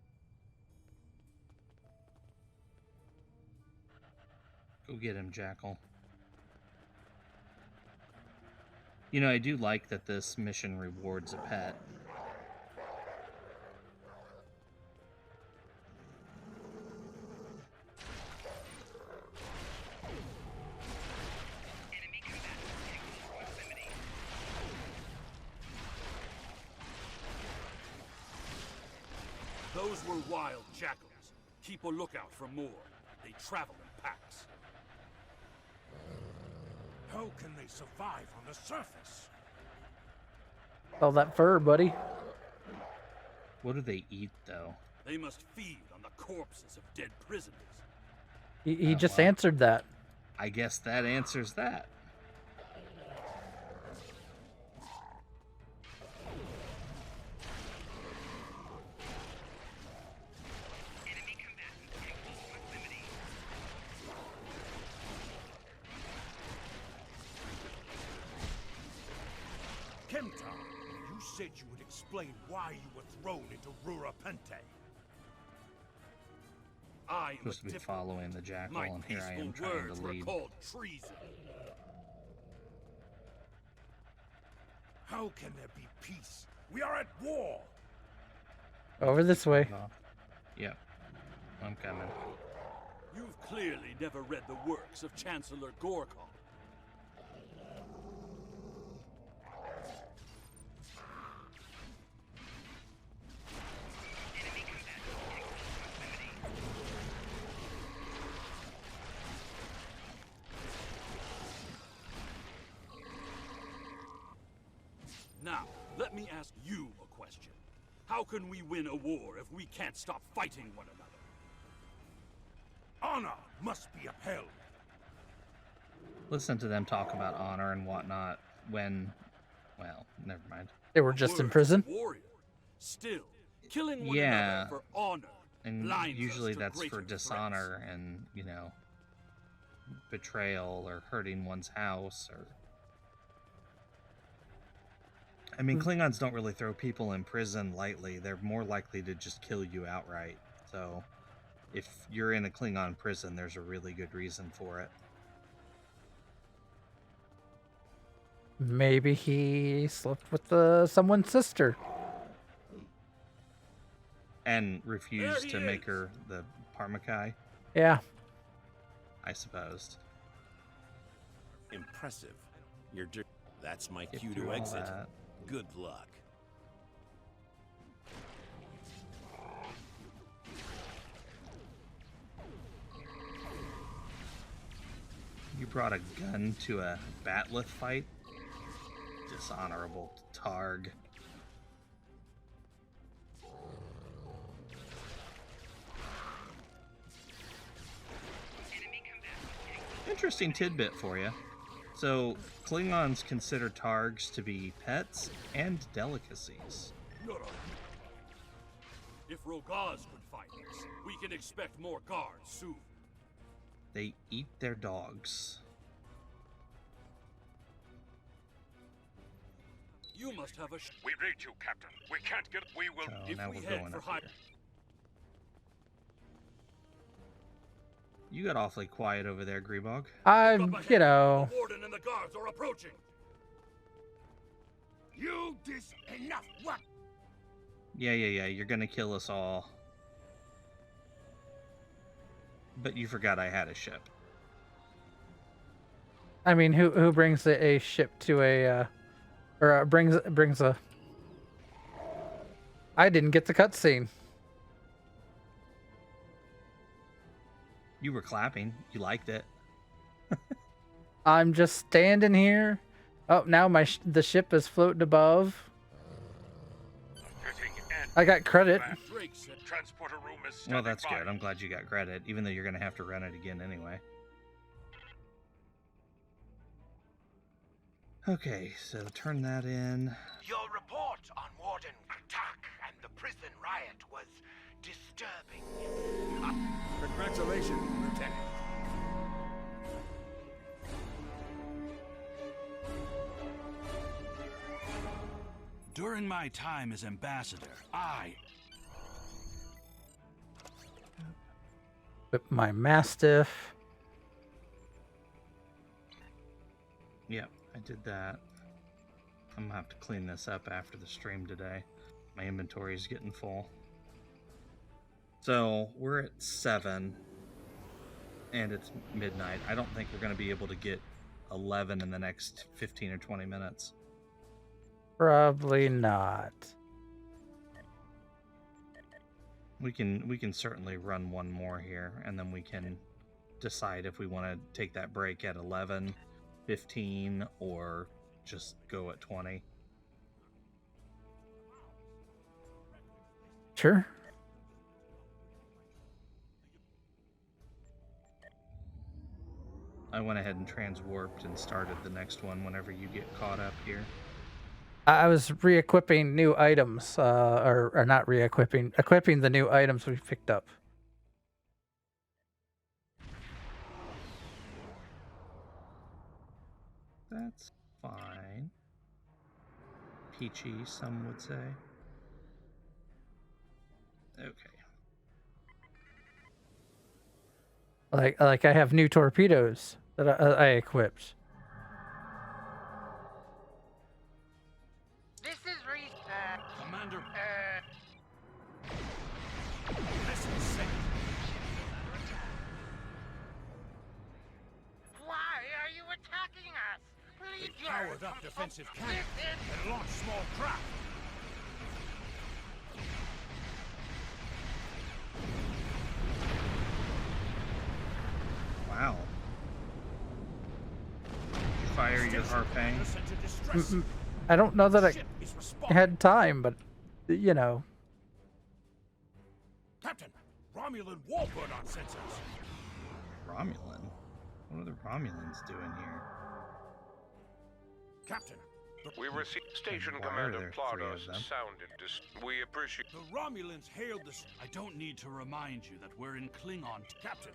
Go get him, Jackal. You know, I do like that this mission rewards a pet. Those were wild jackals. Keep a lookout for more. They travel in packs. How can they survive on the surface? All that fur, buddy. What do they eat, though? They must feed on the corpses of dead prisoners. He just answered that. I guess that answers that. Kemtar, you said you would explain why you were thrown into Rura Pente. I am Supposed to be following the Jackal, and here I am trying to lead. Called treason. How can there be peace? We are at war. Over this way. Yep, I'm coming. You've clearly never read the works of Chancellor Gorkon. Now, let me ask you a question. How can we win a war if we can't stop fighting one another? Honor must be upheld. Listen to them talk about honor and whatnot when, well, never mind. They were just in prison. Warrior. Still, killing one Yeah, another for honor. and blinds usually us to that's for greater dishonor and, you know, betrayal or hurting one's house or... I mean, Klingons don't really throw people in prison lightly. They're more likely to just kill you outright. So, if you're in a Klingon prison, there's a really good reason for it. Maybe he slept with someone's sister. And refused to make her the Parmakai, Yeah. I suppose. Impressive. That's my Get cue through to all exit. that. Good luck. You brought a gun to a Batleth fight? Dishonorable Targ. Interesting tidbit for you. So, Klingons consider Targs to be pets and delicacies. If Rogaz could fight us, we can expect more guards soon. They eat their dogs. You must have a. We read you, Captain. We can't get. We will. So If now we we're head going for up high. here. You got awfully quiet over there, Grebog. I'm, you know, The warden and the guards are approaching. You enough. What? Yeah. You're gonna kill us all. But you forgot I had a ship. I mean, who brings a ship to a, or brings a. I didn't get the cutscene. You were clapping. You liked it. I'm just standing here. Oh, now the ship is floating above. I got credit. Drake said. Transporter room is Well, standing that's by. good. I'm glad you got credit, even though you're gonna have to run it again anyway. Okay, so turn that in. Your report on Warden attack and the prison riot was disturbing. Congratulations, Lieutenant. During my time as ambassador, I With my Mastiff. Yep, I did that. I'm gonna have to clean this up after the stream today. My inventory is getting full. So we're at 7 and it's midnight. I don't think we're gonna be able to get 11 in the next 15 or 20 minutes. Probably not. We can certainly run one more here, and then we can decide if we want to take that break at 11, 15, or just go at 20. Sure. I went ahead and transwarped and started the next one whenever you get caught up here. I was re-equipping new items, or not re-equipping, equipping the new items we picked up. That's fine. Peachy, some would say. Okay. Like I have new torpedoes that I equipped. This is Commander. Listen, Saint. Why are you attacking us? Please, Powered up defensive cannon Listen. and launch small craft. Wow. Did you fire your harpoon? I don't know that Ship is I responding. had time, but you know. Captain, Romulan warbird on sensors. Romulan? What are the Romulans doing here? Captain, We received Station Why are Commander there 3 of Plaudos them? sounded we appreciate. the Romulans hailed this. I don't need to remind you that we're in Klingon. Captain,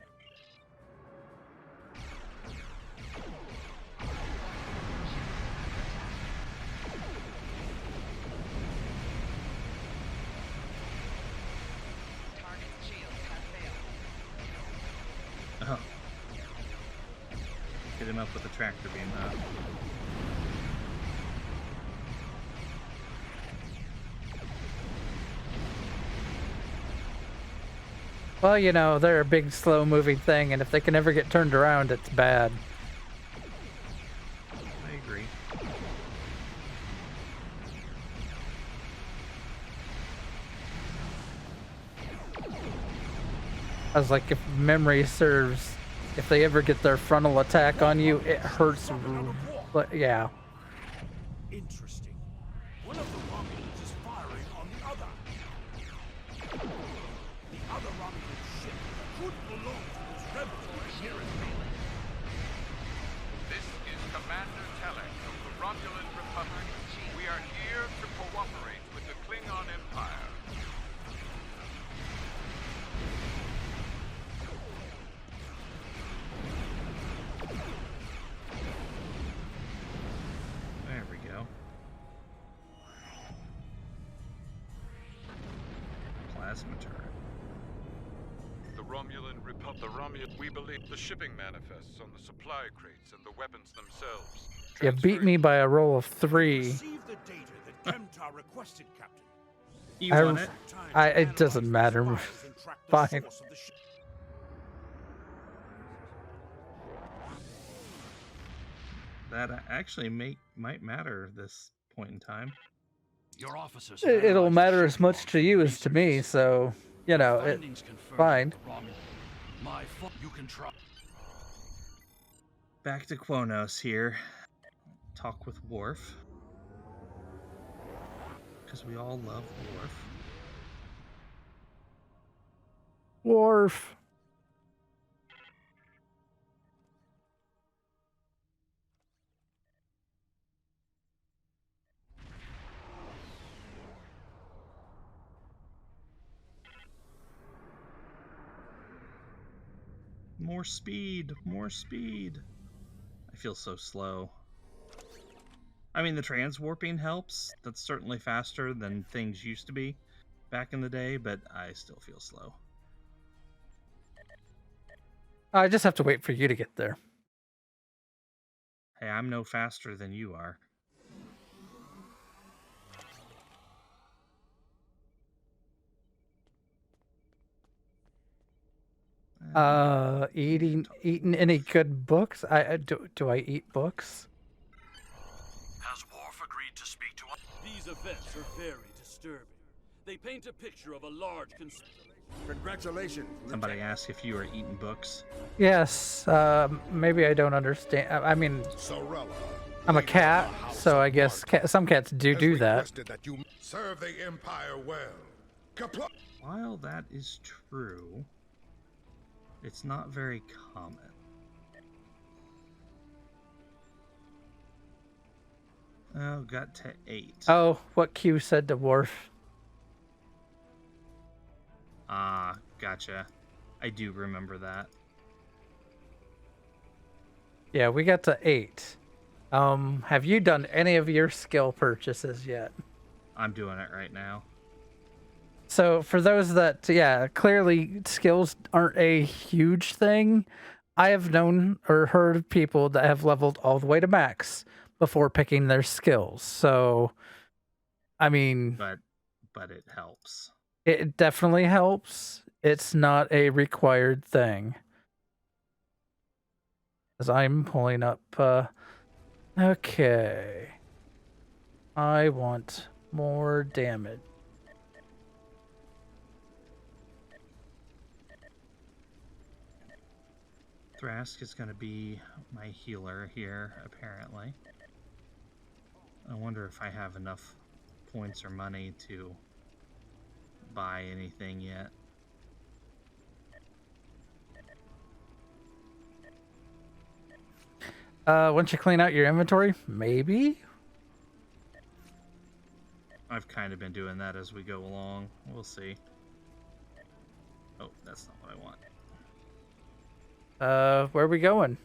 Oh. Hit him up with a tractor beam, huh? Well, you know, they're a big, slow-moving thing, and if they can ever get turned around, it's bad. I agree. I was like, if memory serves, if they ever get their frontal attack on you, it hurts. Yeah. interesting. One of the Romulans is firing on the other. The other Romulan ship could belong to this revelatory here in England. This is Commander Telek of the Romulan Republic. We are here to cooperate with the Klingon Empire. There we go. plasma turret. The Romulan we believe the shipping manifests on the supply crates and the weapons themselves. You beat me by a roll of 3. Receive the data that Kemtar requested, Captain. You want it? It doesn't matter. Fine. That actually might matter this point in time. Your officers It'll matter as much to you as to me, so, you know, it's fine. You can try. Back to Quonos here. Talk with Worf. Because we all love Worf. Worf. More speed, more speed. I feel so slow. I mean, the transwarping helps. That's certainly faster than things used to be back in the day, but I still feel slow. I just have to wait for you to get there. Hey, I'm no faster than you are. Eating any good books? Do I eat books? Has Worf agreed to speak to us? These events are very disturbing. They paint a picture of a large Congratulations. Somebody asked if you were eating books. Yes. Maybe I don't understand. I mean, I'm a cat, so I guess some cats do that. That you serve the Empire well. While that is true, it's not very common. Oh, got to 8. Oh, what Q said to Worf. Ah, gotcha. I do remember that. Yeah, we got to 8. Have you done any of your skill purchases yet? I'm doing it right now. So for those that, yeah, clearly skills aren't a huge thing. I have known or heard of people that have leveled all the way to max before picking their skills. So, I mean, but it helps. It definitely helps. It's not a required thing. As I'm pulling up, okay. I want more damage. Thrask is going to be my healer here, apparently. I wonder if I have enough points or money to buy anything yet. Once you clean out your inventory, maybe? I've kind of been doing that as we go along. We'll see. Oh, that's not what I want. Where are we going?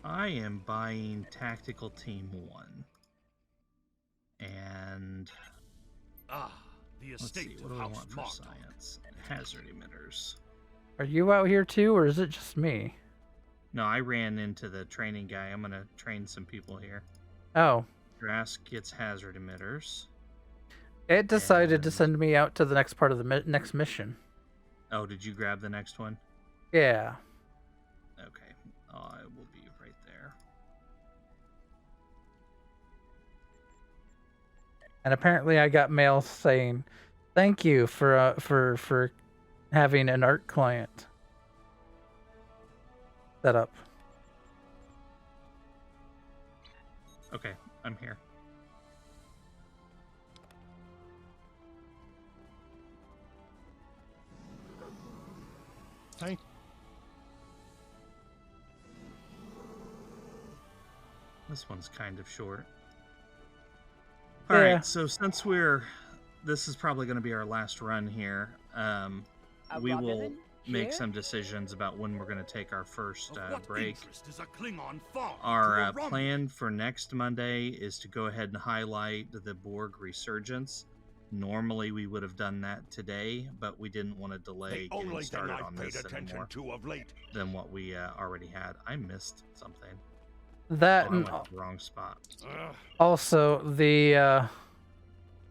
I am buying Tactical Team 1. And the let's see, what do I want for science? Hazard emitters. Are you out here too, or is it just me? No, I ran into the training guy. I'm gonna train some people here. Oh. Drask gets hazard emitters. It decided to send me out to the next part of the next mission. Oh, did you grab the next one? Yeah. Okay, I will be right there. And apparently, I got mail saying, "Thank you for having an art client set up." Okay, I'm here. Thank. This one's kind of short. All right, so since this is probably going to be our last run here, we will make some decisions about when we're going to take our first break. Our plan for next Monday is to go ahead and highlight the Borg resurgence. Normally we would have done that today, but we didn't want to delay The getting only thing started I've on paid this attention anymore to of late. than what we already had. I missed something. That Oh, I and went to the wrong spot. also the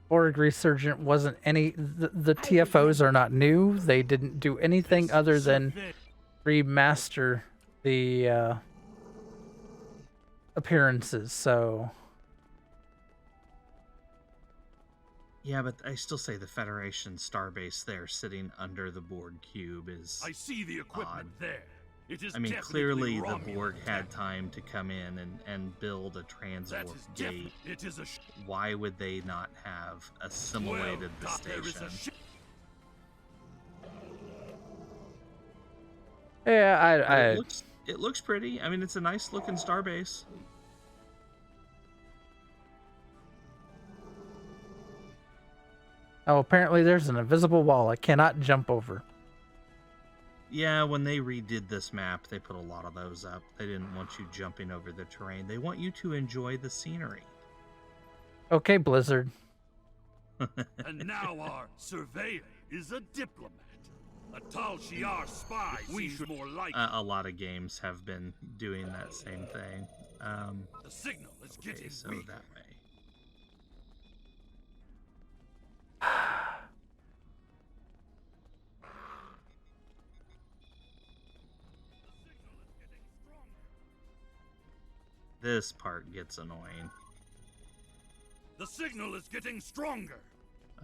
Borg Resurgent wasn't any. The TFOs are not new. They didn't do anything other than remaster the appearances. So Yeah, but I still say the Federation starbase there sitting under the Borg cube is I see the equipment odd. there. It is I mean, definitely clearly the Romulan Borg had tech. time to come in and build a That transwarp is gate. definitely. It is a. Why would they not have assimilated the there is station? a ship. yeah, It looks pretty. I mean, it's a nice looking starbase. oh, apparently there's an invisible wall I cannot jump over. Yeah, when they redid this map, they put a lot of those up. They didn't want you jumping over the terrain. They want you to enjoy the scenery. Okay, Blizzard. And now our surveyor is a diplomat. A Tal Shiar spy. We should more like. A lot of games have been doing that same thing. The signal is Okay, getting so weak. that way. This part gets annoying. The signal is getting stronger.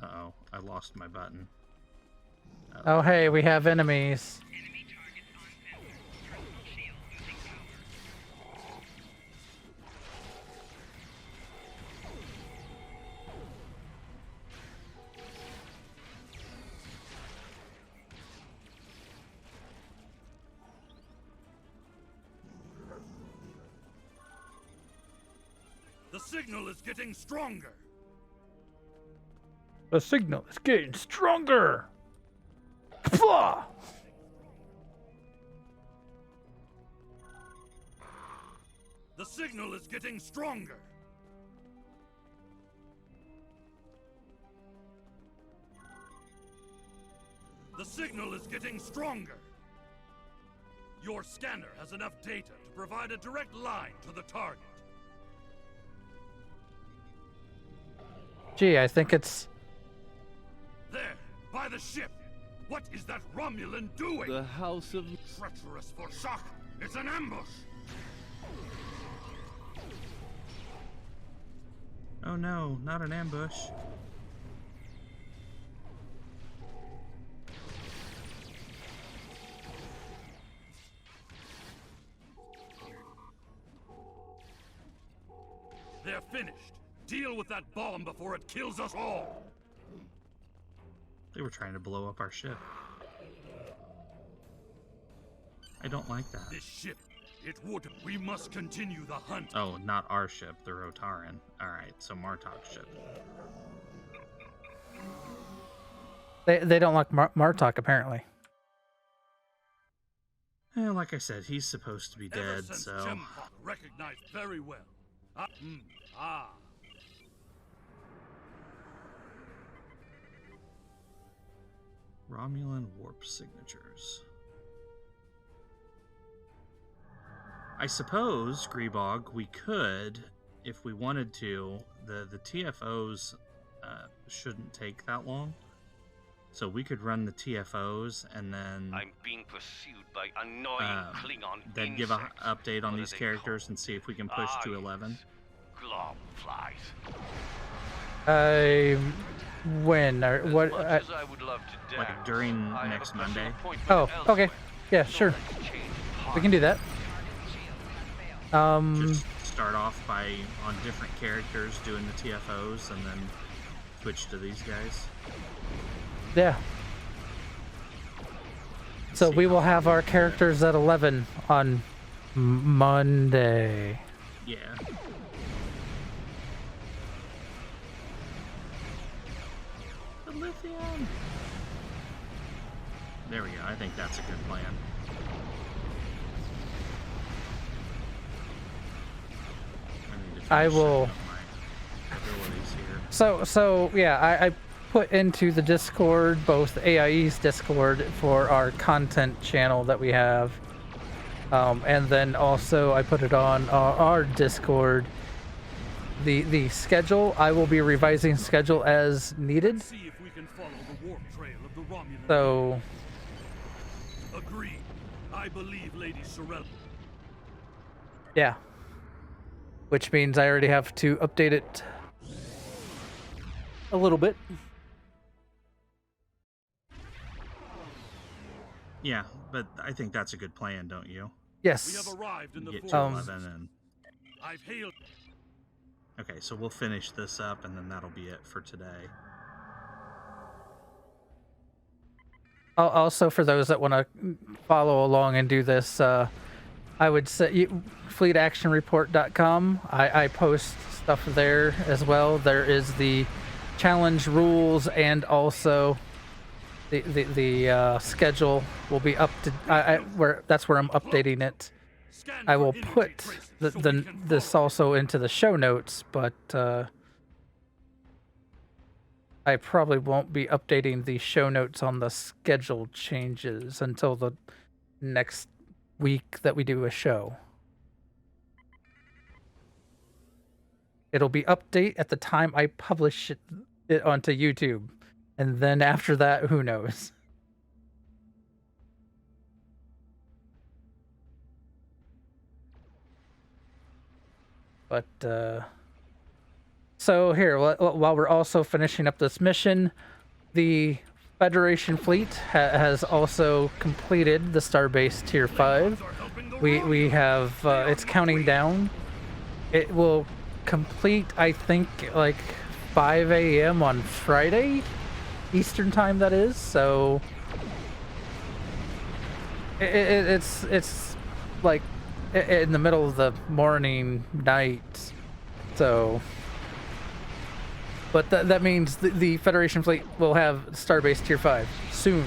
Uh-oh, I lost my button. Oh, hey, we have enemies. The signal is getting stronger. The signal is getting stronger. Pflah! The signal is getting stronger. The signal is getting stronger. Your scanner has enough data to provide a direct line to the target. Gee, I think it's... There, by the ship. What is that Romulan doing? The House of... Treacherous for shock. It's an ambush. Oh no, not an ambush. They're finished. Deal with that bomb before it kills us all. They were trying to blow up our ship. I don't like that. This ship, it would. We must continue the hunt. Oh, not our ship, the Rotaran. Alright, so Martok's ship. They don't like Martok, apparently. Yeah, like I said, he's supposed to be Ever dead, since so... Gemcock recognized very well. Ah. Romulan warp signatures. I suppose, Grebog, we could, if we wanted to, the TFOs shouldn't take that long. So we could run the TFOs and then... I'm being pursued by annoying Klingon then give an insects. update on What are these they characters called? and see if we can push to 11. Glob flies. When or As what? much as I would love to dare, Like during I have next a personal Monday. appointment Oh, okay. elsewhere. Yeah, sure. Don't let it change the We can do that. Just start off by on different characters doing the TFOs and then switch to these guys. Yeah. So we will have our characters at 11 on Monday. Yeah. Dilithium. There we go. I think that's a good plan. I need to I finish will. setting up my abilities here. So yeah, put into the Discord, both AIE's Discord for our content channel that we have. And then also I put it on our Discord. The schedule, I will be revising schedule as needed. See if we can follow the warp trail of the Romulan. So Agreed. I believe Lady Sorrel. yeah. Which means I already have to update it a little bit. Yeah, but I think that's a good plan, don't you? Yes. We have arrived in the Get forest. to 11 and... I've hailed. Okay, so we'll finish this up, and then that'll be it for today. Also, for those that want to follow along and do this, I would say fleetactionreport.com. I post stuff there as well. There is the challenge rules, and also the schedule will be up to that's where I'm updating it. I will put this also into the show notes, but I probably won't be updating the show notes on the schedule changes until the next week that we do a show. It'll be update at the time I publish it onto YouTube, and then after that, who knows? But so here, while we're also finishing up this mission, the Federation fleet has also completed the Starbase Tier 5. We have it's counting down. It will complete, I think, like 5 a.m. on Friday, Eastern time. That is. So it's like in the middle of the morning, night. So. But that means the Federation fleet will have Starbase Tier 5 soon.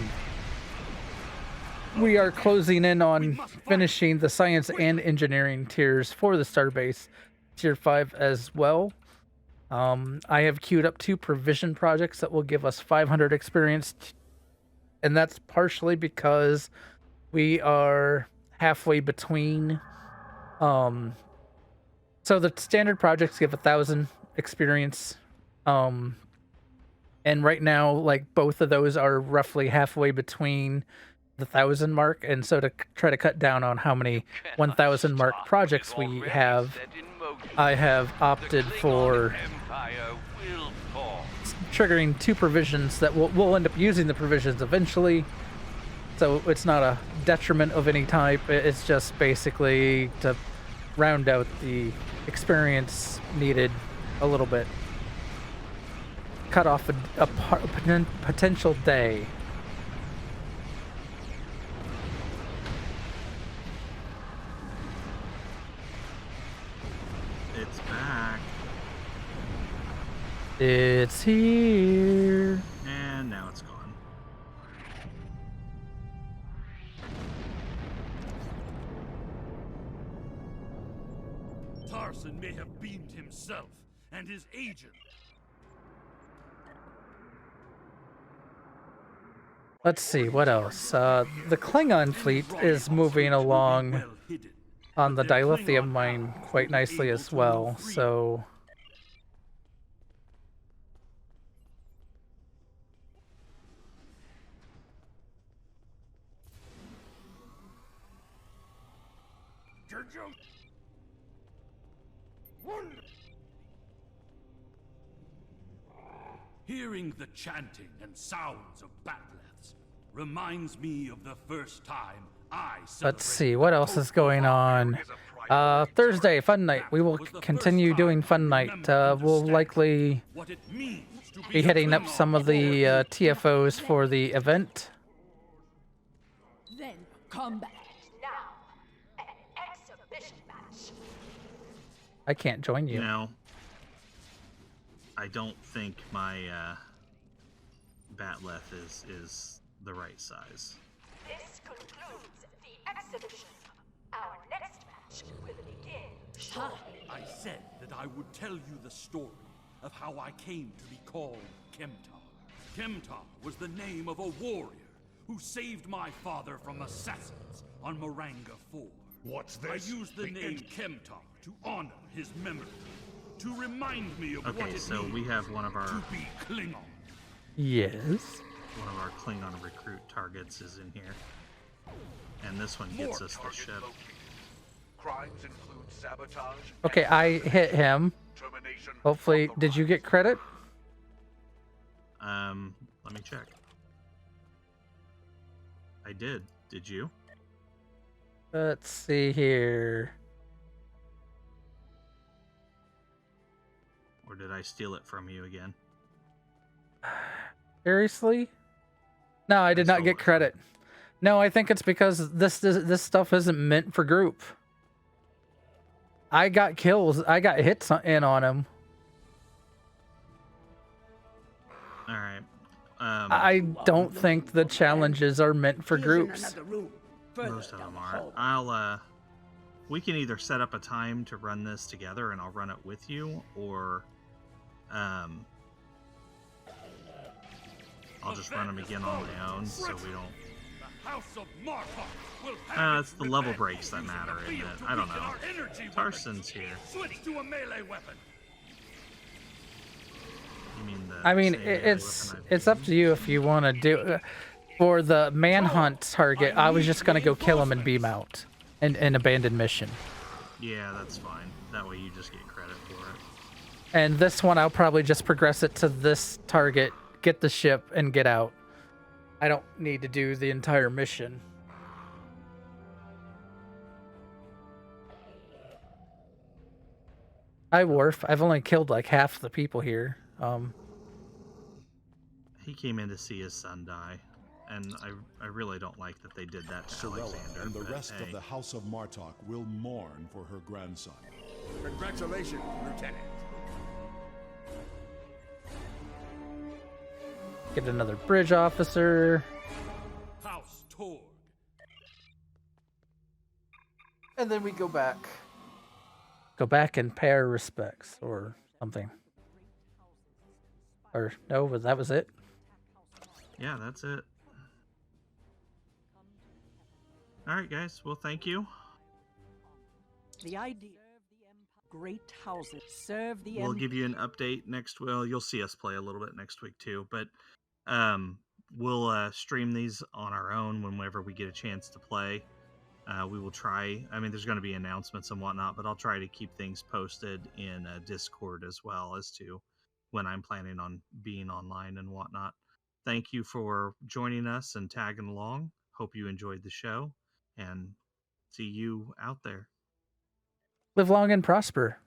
We are closing in on finishing the science and engineering tiers for the Starbase Tier 5 as well. I have queued up 2 provision projects that will give us 500 experience. And that's partially because we are halfway between. So the standard projects give 1,000 experience. And right now, like, both of those are roughly halfway between the 1,000 mark, and so to try to cut down on how many 1,000 mark projects we have, I have opted for triggering 2 provisions that we'll end up using the provisions eventually, so it's not a detriment of any type. It's just basically to round out the experience needed a little bit. Cut off a potential day. It's back. It's here. And now it's gone. Tarson may have beamed himself and his agent. Let's see, what else? The Klingon fleet is moving along on the dilithium mine quite nicely as well, so... Hearing the chanting and sounds of batleths reminds me of the first time I celebrated. Let's see, what else is going on? Thursday, Fun Night. We will continue doing Fun Night. We'll likely be hitting up some of the TFOs for the event. Then combat. Now, an exhibition match. I can't join you. No. I don't think my batleth is the right size. This concludes the exhibition. Our next match will begin shortly. I said that I would tell you the story of how I came to be called Kemtar. Chemtar was the name of a warrior who saved my father from assassins on Maranga 4. What's I this? used the name Chemtar to honor his memory, to remind me of what Okay, it so means we have one of our to be Klingon. Yes. one of our Klingon recruit targets is in here, and this one gets More us the target ship. located. Crimes include sabotage. Okay, I hit him. Termination Hopefully, of the did you right. get credit? Let me check. I did. Did you? Let's see here. Or did I steal it from you again? Seriously? No, I did not get credit. No, I think it's because this stuff isn't meant for group. I got kills. I got hits in on him. All right. I don't think the challenges are meant for groups. Most of them aren't. We can either set up a time to run this together and I'll run it with you, or I'll just run them again on my own so we don't. The House of Martok will have It's the level breaks that matter, isn't it? I don't know. Tarson's here. Switch to a melee weapon. You mean the? I mean, same melee it's weapon I've it's up used? to you if you want to do. For the manhunt target, I was just gonna go kill him and beam out, and abandon mission. Yeah, that's fine. That way you just get credit for it. And this one, I'll probably just progress it to this target, get the ship, and get out. I don't need to do the entire mission. Hi, Worf. I've only killed like half the people here. He came in to see his son die, and I really don't like that they did that to Sorella Alexander. and the but rest hey. of the House of Martok will mourn for her grandson. Congratulations, Lieutenant. Get another bridge officer. House Torg. And then we go back. Go back and pay our respects or something. Or no, that was it? Yeah, that's it. All right, guys. Well, thank you. The idea great houses serve the We'll give you an update next. Well, you'll see us play a little bit next week too, but we'll stream these on our own whenever we get a chance to play. We will try. I mean, there's going to be announcements and whatnot, but I'll try to keep things posted in Discord as well as to when I'm planning on being online and whatnot. Thank you for joining us and tagging along. Hope you enjoyed the show, and see you out there. Live long and prosper.